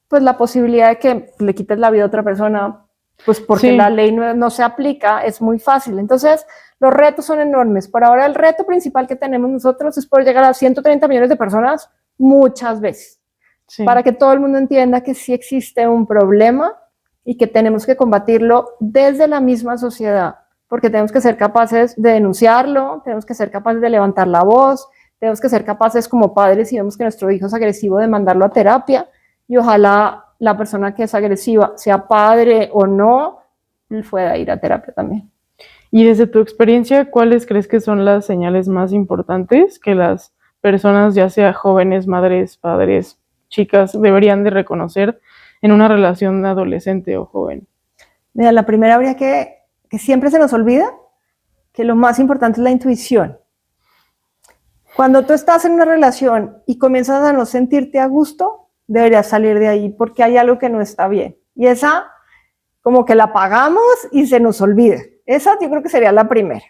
pues la posibilidad de que le quites la vida a otra persona, pues porque la ley no se aplica, es muy fácil. Entonces, los retos son enormes. Por ahora, el reto principal que tenemos nosotros es poder llegar a 130 millones de personas muchas veces, para que todo el mundo entienda que sí existe un problema y que tenemos que combatirlo desde la misma sociedad, porque tenemos que ser capaces de denunciarlo, tenemos que ser capaces de levantar la voz, tenemos que ser capaces como padres, si vemos que nuestro hijo es agresivo, de mandarlo a terapia. Y ojalá la persona que es agresiva, sea padre o no, pueda ir a terapia también. Y desde tu experiencia, ¿cuáles crees que son las señales más importantes que las personas, ya sea jóvenes, madres, padres, chicas, deberían de reconocer en una relación adolescente o joven? Mira, la primera habría que siempre se nos olvida que lo más importante es la intuición. Cuando tú estás en una relación y comienzas a no sentirte a gusto, deberías salir de ahí porque hay algo que no está bien. Y esa, como que la apagamos y se nos olvida. Esa yo creo que sería la primera.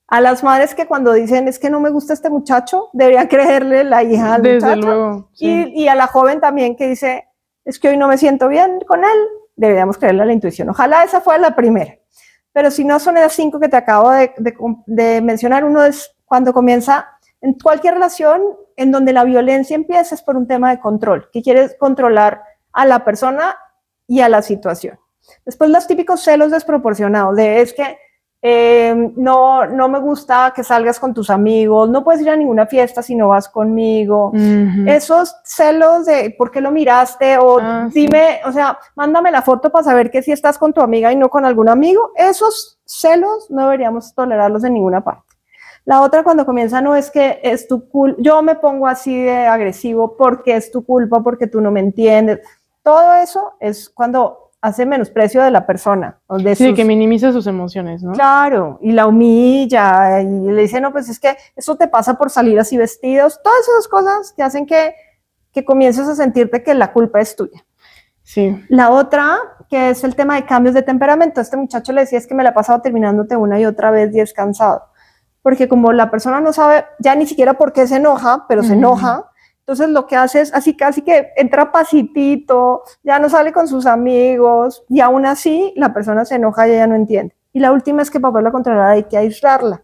A las madres que cuando dicen, es que no me gusta este muchacho, deberían creerle la hija al Desde muchacho. Luego, sí. Y a la joven también que dice, es que hoy no me siento bien con él, deberíamos creerle a la intuición. Ojalá esa fuera la primera. Pero si no, son esas 5 que te acabo de mencionar. Uno es cuando comienza en cualquier relación en donde la violencia empieza, es por un tema de control, que quieres controlar a la persona y a la situación. Después los típicos celos desproporcionados, de es que no me gusta que salgas con tus amigos, no puedes ir a ninguna fiesta si no vas conmigo. Esos celos de ¿por qué lo miraste? O dime, o sea, mándame la foto para saber que si estás con tu amiga y no con algún amigo. Esos celos no deberíamos tolerarlos en ninguna parte. La otra, cuando comienza, no es que es tu culpa, yo me pongo así de agresivo porque es tu culpa, porque tú no me entiendes. Todo eso es cuando hace menosprecio de la persona. Sí, que minimiza sus emociones, ¿no? Claro, y la humilla, y le dice, no, pues es que eso te pasa por salir así vestidos. Todas esas cosas que hacen que comiences a sentirte que la culpa es tuya. Sí. La otra, que es el tema de cambios de temperamento. Este muchacho le decía, es que me la he pasado terminándote una y otra vez y es cansado. Porque como la persona no sabe ya ni siquiera por qué se enoja, pero se enoja, entonces lo que hace es así casi que entra pasitito, ya no sale con sus amigos, y aún así la persona se enoja y ella no entiende. Y la última es que para poderla controlar hay que aislarla.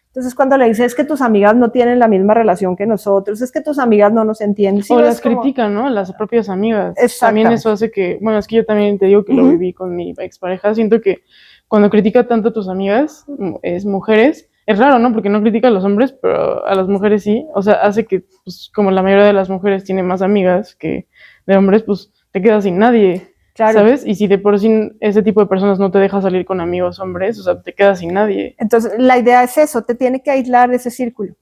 Entonces cuando le dices, es que tus amigas no tienen la misma relación que nosotros, es que tus amigas no nos entienden. O las critican, ¿no? Las propias amigas. También eso hace que, bueno, es que yo también te digo que lo viví con mi expareja, siento que cuando critica tanto a tus amigas, mujeres, es raro, ¿no? Porque no critica a los hombres, pero a las mujeres sí. O sea, hace que, pues, como la mayoría de las mujeres tiene más amigas que de hombres, pues te quedas sin nadie. Claro. ¿Sabes? Y si de por sí ese tipo de personas no te deja salir con amigos hombres, o sea, te quedas sin nadie. Entonces, la idea es eso, te tiene que aislar de ese círculo.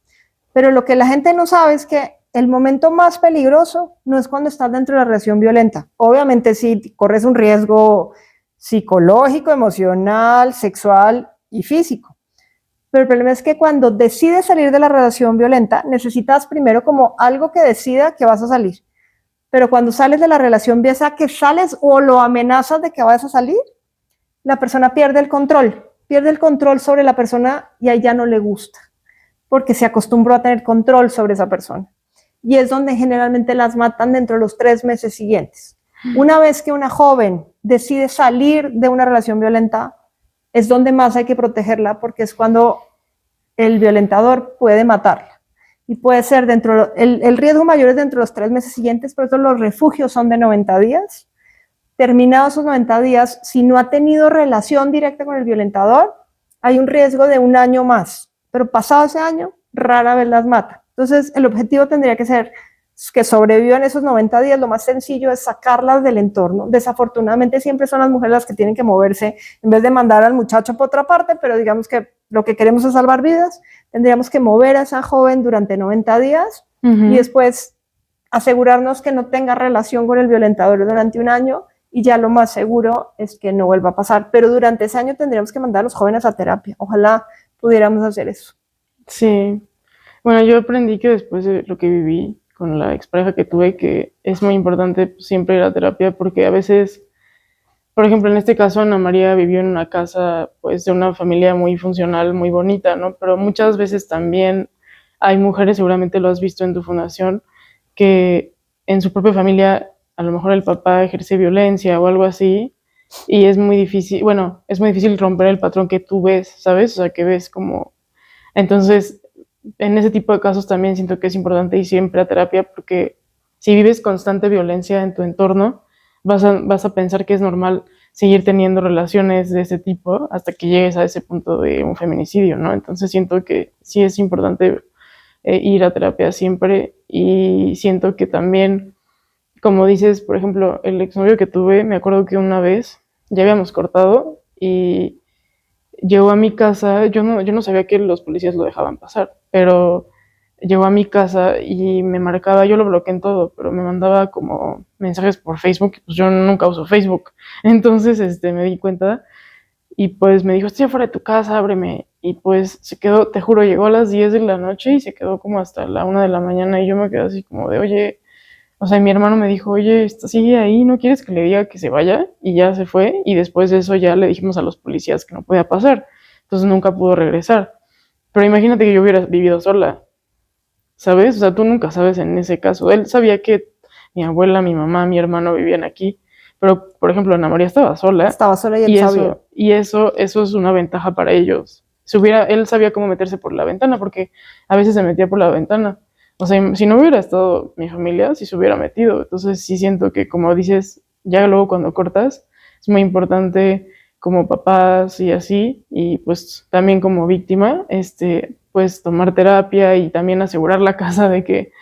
Pero lo que la gente no sabe es que el momento más peligroso no es cuando estás dentro de la relación violenta. Obviamente sí corres un riesgo psicológico, emocional, sexual y físico. Pero el problema es que cuando decides salir de la relación violenta, necesitas primero como algo que decida que vas a salir. Pero cuando sales de la relación, ves a que sales o lo amenazas de que vas a salir, la persona pierde el control sobre la persona y a ella no le gusta, porque se acostumbró a tener control sobre esa persona. Y es donde generalmente las matan dentro de los 3 meses siguientes. Una vez que una joven decide salir de una relación violenta, es donde más hay que protegerla, porque es cuando el violentador puede matarla. Y puede ser el riesgo mayor es dentro de los 3 meses siguientes, por eso los refugios son de 90 días. Terminados esos 90 días, si no ha tenido relación directa con el violentador, hay un riesgo de 1 año más. Pero pasado ese año, rara vez las mata. Entonces, el objetivo tendría que ser que sobrevivan esos 90 días. Lo más sencillo es sacarlas del entorno. Desafortunadamente, siempre son las mujeres las que tienen que moverse en vez de mandar al muchacho por otra parte, pero digamos que lo que queremos es salvar vidas. Tendríamos que mover a esa joven durante 90 días y después asegurarnos que no tenga relación con el violentador durante 1 año. Y ya lo más seguro es que no vuelva a pasar. Pero durante ese año tendríamos que mandar a los jóvenes a terapia. Ojalá pudiéramos hacer eso. Sí. Bueno, yo aprendí que después de lo que viví con la expareja que tuve, que es muy importante siempre ir a terapia, porque a veces, por ejemplo, en este caso, Ana María vivió en una casa, pues, de una familia muy funcional, muy bonita, ¿no? Pero muchas veces también hay mujeres, seguramente lo has visto en tu fundación, que en su propia familia a lo mejor el papá ejerce violencia o algo así, y es muy difícil, bueno, es muy difícil romper el patrón que tú ves, ¿sabes? O sea, que ves como... Entonces, en ese tipo de casos también siento que es importante ir siempre a terapia, porque si vives constante violencia en tu entorno, vas a pensar que es normal seguir teniendo relaciones de ese tipo hasta que llegues a ese punto de un feminicidio, ¿no? Entonces siento que sí es importante ir a terapia siempre, y siento que también, como dices, por ejemplo, el exnovio que tuve, me acuerdo que una vez ya habíamos cortado y llegó a mi casa. Yo no sabía que los policías lo dejaban pasar, pero llegó a mi casa y me marcaba, yo lo bloqueé en todo, pero me mandaba como mensajes por Facebook, pues yo nunca uso Facebook. Entonces me di cuenta y pues me dijo, estoy afuera de tu casa, ábreme. Y pues se quedó, te juro, llegó a las 10 de la noche y se quedó como hasta la 1 de la mañana, y yo me quedé así como de, oye, o sea, mi hermano me dijo, oye, sigue ahí, ¿no quieres que le diga que se vaya? Y ya se fue, y después de eso ya le dijimos a los policías que no podía pasar. Entonces nunca pudo regresar. Pero imagínate que yo hubiera vivido sola, ¿sabes? O sea, tú nunca sabes en ese caso. Él sabía que mi abuela, mi mamá, mi hermano vivían aquí, pero, por ejemplo, Ana María estaba sola. Estaba sola y él sabía. Y eso es una ventaja para ellos. Él sabía cómo meterse por la ventana, porque a veces se metía por la ventana. O sea, si no hubiera estado mi familia, sí se hubiera metido. Entonces sí siento que, como dices, ya luego cuando cortas, es muy importante como papás y así, y pues también como víctima, pues tomar terapia y también asegurar la casa de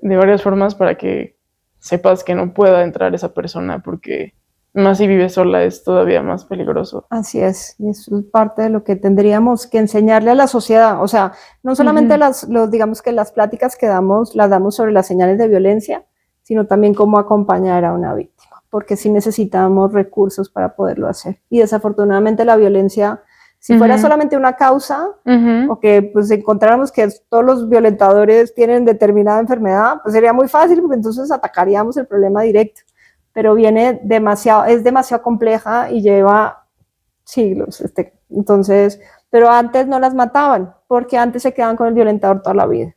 varias formas, para que sepas que no pueda entrar esa persona, porque más si vives sola es todavía más peligroso. Así es, y eso es parte de lo que tendríamos que enseñarle a la sociedad. O sea, no solamente digamos que las pláticas que las damos sobre las señales de violencia, sino también cómo acompañar a una víctima, porque sí necesitamos recursos para poderlo hacer. Y desafortunadamente la violencia, si fuera solamente una causa, o que pues encontráramos que todos los violentadores tienen determinada enfermedad, pues sería muy fácil, porque entonces atacaríamos el problema directo. Pero es demasiado compleja y lleva siglos. Entonces, pero antes no las mataban, porque antes se quedaban con el violentador toda la vida.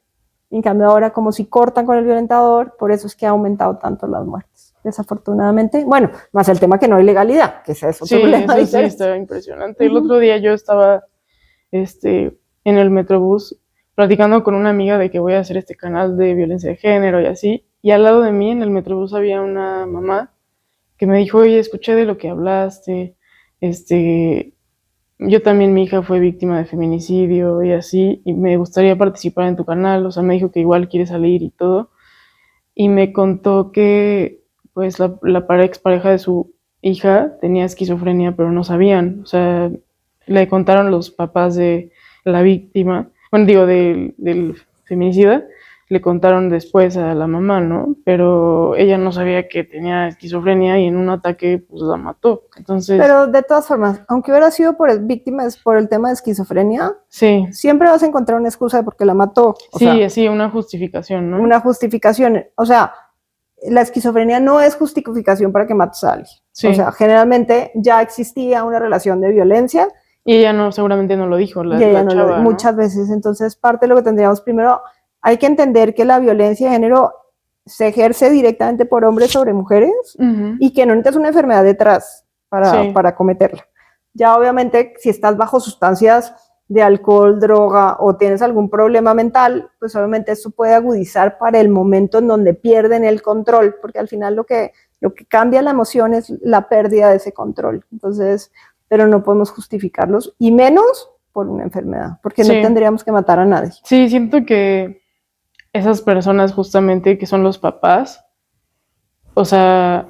En cambio ahora, como si cortan con el violentador, por eso es que ha aumentado tanto las muertes, desafortunadamente. Bueno, más el tema que no hay legalidad, que es eso. Sí, eso sí estaba impresionante. El otro día yo estaba en el Metrobús platicando con una amiga de que voy a hacer este canal de violencia de género y así, y al lado de mí en el Metrobús había una mamá que me dijo, oye, escuché de lo que hablaste, yo también, mi hija fue víctima de feminicidio y así, y me gustaría participar en tu canal. O sea, me dijo que igual quiere salir y todo, y me contó que pues la expareja de su hija tenía esquizofrenia, pero no sabían. O sea, le contaron los papás de la víctima, bueno, digo, del feminicida, le contaron después a la mamá, ¿no? Pero ella no sabía que tenía esquizofrenia y en un ataque, pues la mató. Entonces. Pero de todas formas, aunque hubiera sido víctimas por el tema de esquizofrenia, sí, siempre vas a encontrar una excusa de por qué la mató. Sí, una justificación, ¿no? Una justificación. O sea, la esquizofrenia no es justificación para que mates a alguien. Sí. O sea, generalmente ya existía una relación de violencia. Y ella seguramente no lo dijo, y ella chava, muchas veces. Entonces, parte de lo que tendríamos primero, hay que entender que la violencia de género se ejerce directamente por hombres sobre mujeres y que no necesitas una enfermedad detrás para cometerla. Ya obviamente, si estás bajo sustancias de alcohol, droga o tienes algún problema mental, pues obviamente eso puede agudizar para el momento en donde pierden el control, porque al final lo que cambia la emoción es la pérdida de ese control. Entonces, pero no podemos justificarlos, y menos por una enfermedad, porque no tendríamos que matar a nadie. Sí, siento que esas personas justamente que son los papás, o sea,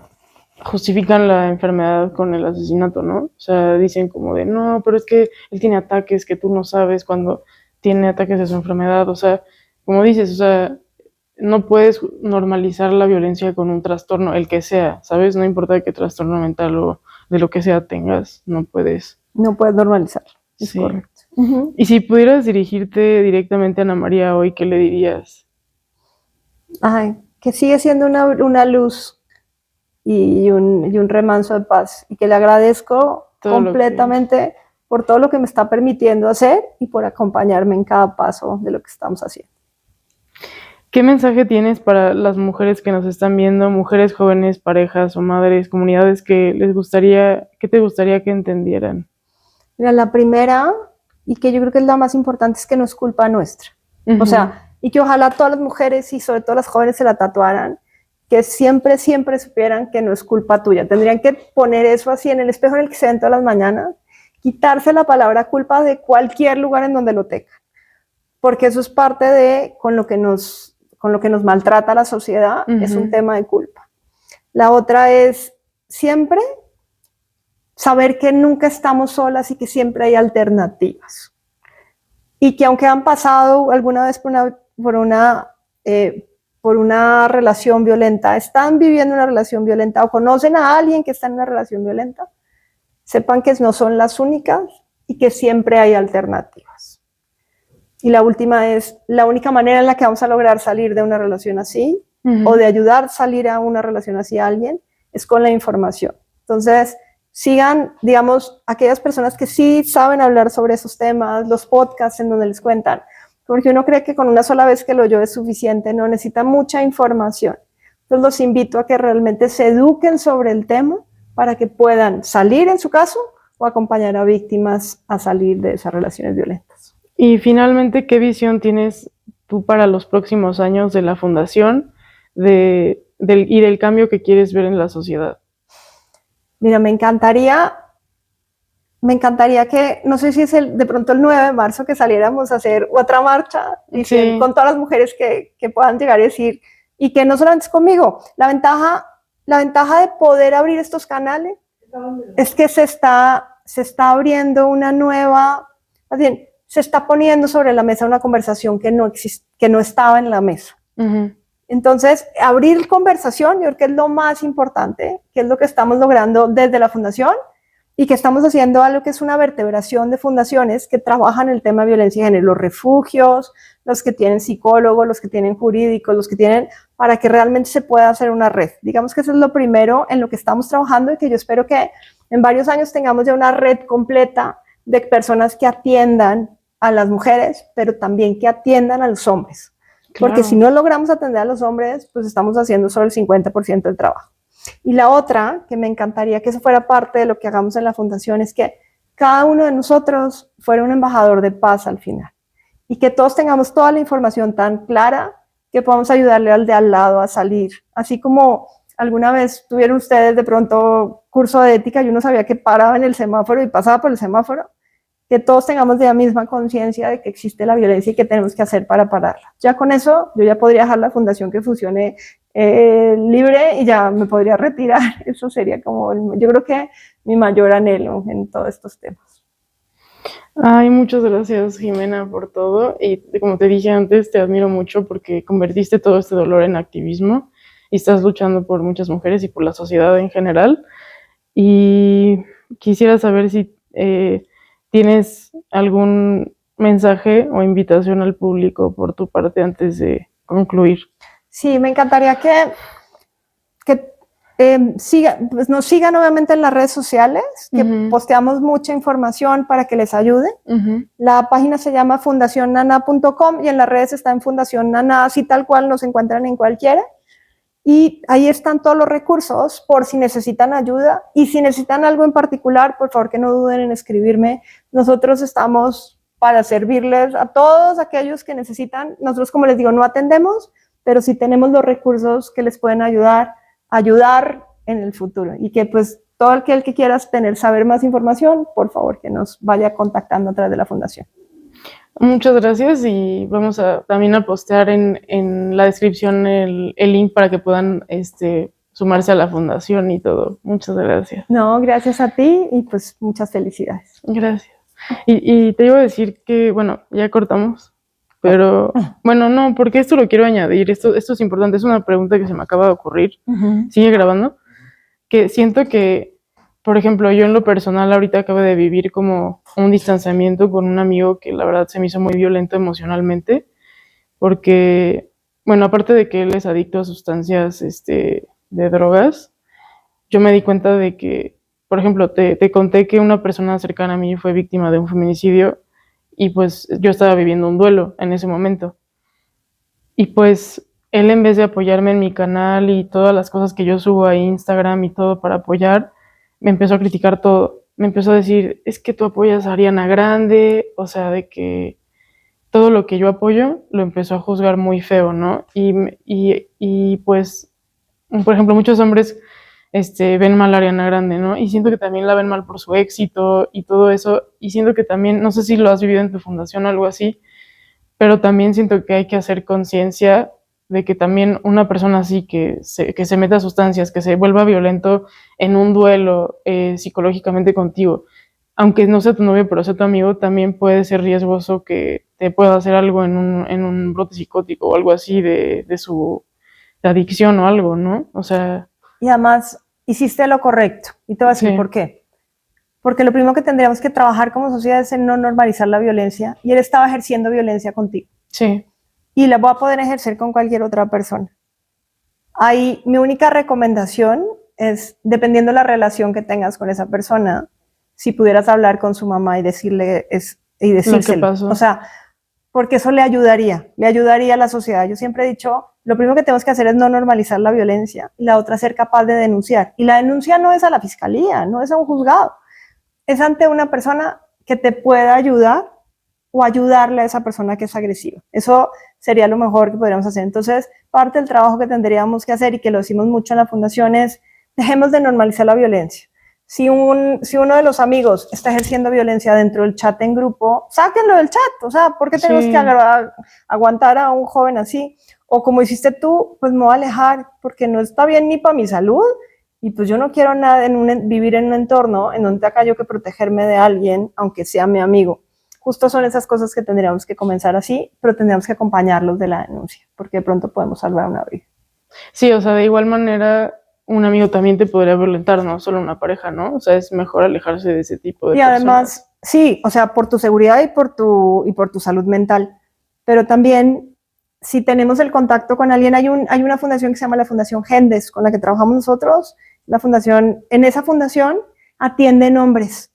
justifican la enfermedad con el asesinato, ¿no? O sea, dicen como de, no, pero es que él tiene ataques que tú no sabes cuando tiene ataques de su enfermedad. O sea, como dices, o sea, no puedes normalizar la violencia con un trastorno, el que sea, ¿sabes? No importa qué trastorno mental o de lo que sea tengas, no puedes. No puedes normalizarlo. Sí. Correcto. Y si pudieras dirigirte directamente a Ana María hoy, ¿qué le dirías? Ay, que sigue siendo una luz y un remanso de paz, y que le agradezco completamente por todo lo que me está permitiendo hacer y por acompañarme en cada paso de lo que estamos haciendo. ¿Qué mensaje tienes para las mujeres que nos están viendo, mujeres jóvenes, parejas o madres, comunidades que te gustaría que entendieran? Mira, la primera, y que yo creo que es la más importante, es que no es culpa nuestra. O sea, y que ojalá todas las mujeres y sobre todo las jóvenes se la tatuaran, que siempre, siempre supieran que no es culpa tuya. Tendrían que poner eso así en el espejo en el que se ven todas las mañanas, quitarse la palabra culpa de cualquier lugar en donde lo tengan, porque eso es parte de con lo que nos maltrata la sociedad, es un tema de culpa. La otra es siempre saber que nunca estamos solas y que siempre hay alternativas. Y que aunque han pasado alguna vez por una relación violenta, están viviendo una relación violenta o conocen a alguien que está en una relación violenta, sepan que no son las únicas y que siempre hay alternativas. Y la última es, la única manera en la que vamos a lograr salir de una relación así o de ayudar a salir a una relación así a alguien es con la información. Entonces, sigan, digamos, aquellas personas que sí saben hablar sobre esos temas, los podcasts en donde les cuentan, porque uno cree que con una sola vez que lo oyó es suficiente, no, necesita mucha información. Entonces los invito a que realmente se eduquen sobre el tema para que puedan salir en su caso o acompañar a víctimas a salir de esas relaciones violentas. Y finalmente, ¿qué visión tienes tú para los próximos años de la fundación y del cambio que quieres ver en la sociedad? Mira, me encantaría que, no sé si es de pronto el 9 de marzo, que saliéramos a hacer otra marcha con todas las mujeres que puedan llegar y decir, y que no solamente es conmigo, la ventaja de poder abrir estos canales es que se está abriendo una nueva, más bien, se está poniendo sobre la mesa una conversación que no estaba en la mesa. Entonces, abrir conversación, yo creo que es lo más importante, que es lo que estamos logrando desde la fundación y que estamos haciendo algo que es una vertebración de fundaciones que trabajan el tema de violencia de género, los refugios, los que tienen psicólogos, los que tienen jurídicos, los que tienen, para que realmente se pueda hacer una red. Digamos que eso es lo primero en lo que estamos trabajando y que yo espero que en varios años tengamos ya una red completa de personas que atiendan a las mujeres, pero también que atiendan a los hombres. Porque si no logramos atender a los hombres, pues estamos haciendo solo el 50% del trabajo. Y la otra, que me encantaría que eso fuera parte de lo que hagamos en la fundación, es que cada uno de nosotros fuera un embajador de paz al final. Y que todos tengamos toda la información tan clara que podamos ayudarle al de al lado a salir. Así como alguna vez tuvieron ustedes de pronto curso de ética y uno sabía que paraba en el semáforo y pasaba por el semáforo, que todos tengamos de la misma conciencia de que existe la violencia y que tenemos que hacer para pararla. Ya con eso, yo ya podría dejar la fundación que funcione libre y ya me podría retirar. Eso sería como, yo creo que mi mayor anhelo en todos estos temas. Ay, muchas gracias, Jimena, por todo. Y como te dije antes, te admiro mucho porque convertiste todo este dolor en activismo y estás luchando por muchas mujeres y por la sociedad en general. Y quisiera saber si tienes algún mensaje o invitación al público por tu parte antes de concluir. Sí, me encantaría que pues nos sigan obviamente en las redes sociales, que posteamos mucha información para que les ayude. La página se llama fundacionnana.com y en las redes está en Fundación Nana, así tal cual nos encuentran en cualquiera. Y ahí están todos los recursos por si necesitan ayuda y si necesitan algo en particular, por favor que no duden en escribirme. Nosotros estamos para servirles a todos aquellos que necesitan. Nosotros, como les digo, no atendemos, pero sí tenemos los recursos que les pueden ayudar en el futuro y que pues todo aquel que quiera saber más información, por favor que nos vaya contactando a través de la fundación. Muchas gracias y vamos a también a postear en la descripción el link para que puedan sumarse a la fundación y todo. Muchas gracias. No, gracias a ti y pues muchas felicidades. Gracias. Y te iba a decir que, bueno, ya cortamos, pero bueno, no, porque esto lo quiero añadir, esto es importante, es una pregunta que se me acaba de ocurrir, sigue grabando, que siento que, por ejemplo, yo en lo personal ahorita acabo de vivir como un distanciamiento con un amigo que la verdad se me hizo muy violento emocionalmente, porque, bueno, aparte de que él es adicto a sustancias de drogas, yo me di cuenta de que, por ejemplo, te conté que una persona cercana a mí fue víctima de un feminicidio y pues yo estaba viviendo un duelo en ese momento. Y pues él, en vez de apoyarme en mi canal y todas las cosas que yo subo a Instagram y todo para apoyar, me empezó a criticar todo. Me empezó a decir, es que tú apoyas a Ariana Grande, o sea, de que todo lo que yo apoyo lo empezó a juzgar muy feo, ¿no? Y pues, por ejemplo, muchos hombres ven mal a Ariana Grande, ¿no? Y siento que también la ven mal por su éxito y todo eso. Y siento que también, no sé si lo has vivido en tu fundación o algo así, pero también siento que hay que hacer conciencia de que también una persona así que se meta a sustancias, que se vuelva violento en un duelo psicológicamente contigo, aunque no sea tu novio, pero sea tu amigo, también puede ser riesgoso que te pueda hacer algo en un brote psicótico o algo así de su adicción o algo, ¿no? O sea... Y además, hiciste lo correcto. Y te voy a decir por qué. Porque lo primero que tendríamos que trabajar como sociedad es en no normalizar la violencia. Y él estaba ejerciendo violencia contigo. Sí. Y la voy a poder ejercer con cualquier otra persona. Ahí, mi única recomendación es, dependiendo de la relación que tengas con esa persona, si pudieras hablar con su mamá y decírselo. ¿Qué pasó? O sea, porque eso le ayudaría a la sociedad. Yo siempre he dicho, lo primero que tenemos que hacer es no normalizar la violencia y la otra ser capaz de denunciar. Y la denuncia no es a la fiscalía, no es a un juzgado, es ante una persona que te pueda ayudar o ayudarle a esa persona que es agresiva. Eso sería lo mejor que podríamos hacer. Entonces, parte del trabajo que tendríamos que hacer y que lo decimos mucho en la fundación es, dejemos de normalizar la violencia. Si uno de los amigos está ejerciendo violencia dentro del chat en grupo, sáquenlo del chat. O sea, ¿por qué tenemos que aguantar a un joven así? O como hiciste tú, pues me voy a alejar porque no está bien ni para mi salud. Y pues yo no quiero nada vivir en un entorno en donde tenga yo que protegerme de alguien, aunque sea mi amigo. Justo son esas cosas que tendríamos que comenzar así, pero tendríamos que acompañarlos de la denuncia, porque de pronto podemos salvar una vida. Sí, o sea, de igual manera, un amigo también te podría violentar, no solo una pareja, ¿no? O sea, es mejor alejarse de ese tipo de personas. Y además, sí, o sea, por tu seguridad y por tu salud mental, pero también si tenemos el contacto con alguien, hay una fundación que se llama la Fundación Gendes, con la que trabajamos nosotros. En esa fundación atienden hombres,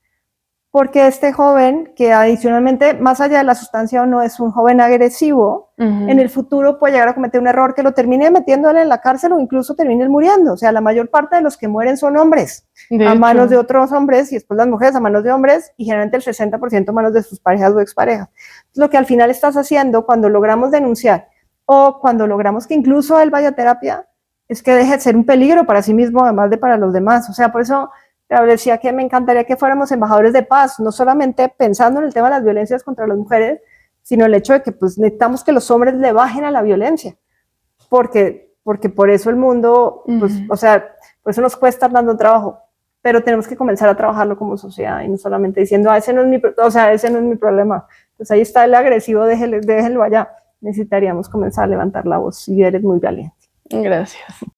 porque este joven, que adicionalmente, más allá de la sustancia o no, es un joven agresivo, en el futuro puede llegar a cometer un error que lo termine metiéndole en la cárcel o incluso termine muriendo. O sea, la mayor parte de los que mueren son hombres, a manos de otros hombres, y después las mujeres a manos de hombres, y generalmente el 60% a manos de sus parejas o exparejas. Lo que al final estás haciendo cuando logramos denunciar o cuando logramos que incluso él vaya a terapia, es que deje de ser un peligro para sí mismo, además de para los demás. O sea, por eso decía que me encantaría que fuéramos embajadores de paz, no solamente pensando en el tema de las violencias contra las mujeres, sino el hecho de que pues necesitamos que los hombres le bajen a la violencia, porque porque por eso el mundo, pues, o sea, por eso nos cuesta dando trabajo, pero tenemos que comenzar a trabajarlo como sociedad y no solamente diciendo, ese no es ese no es mi problema. Pues ahí está el agresivo, déjelo allá. Necesitaríamos comenzar a levantar la voz y eres muy valiente. Gracias.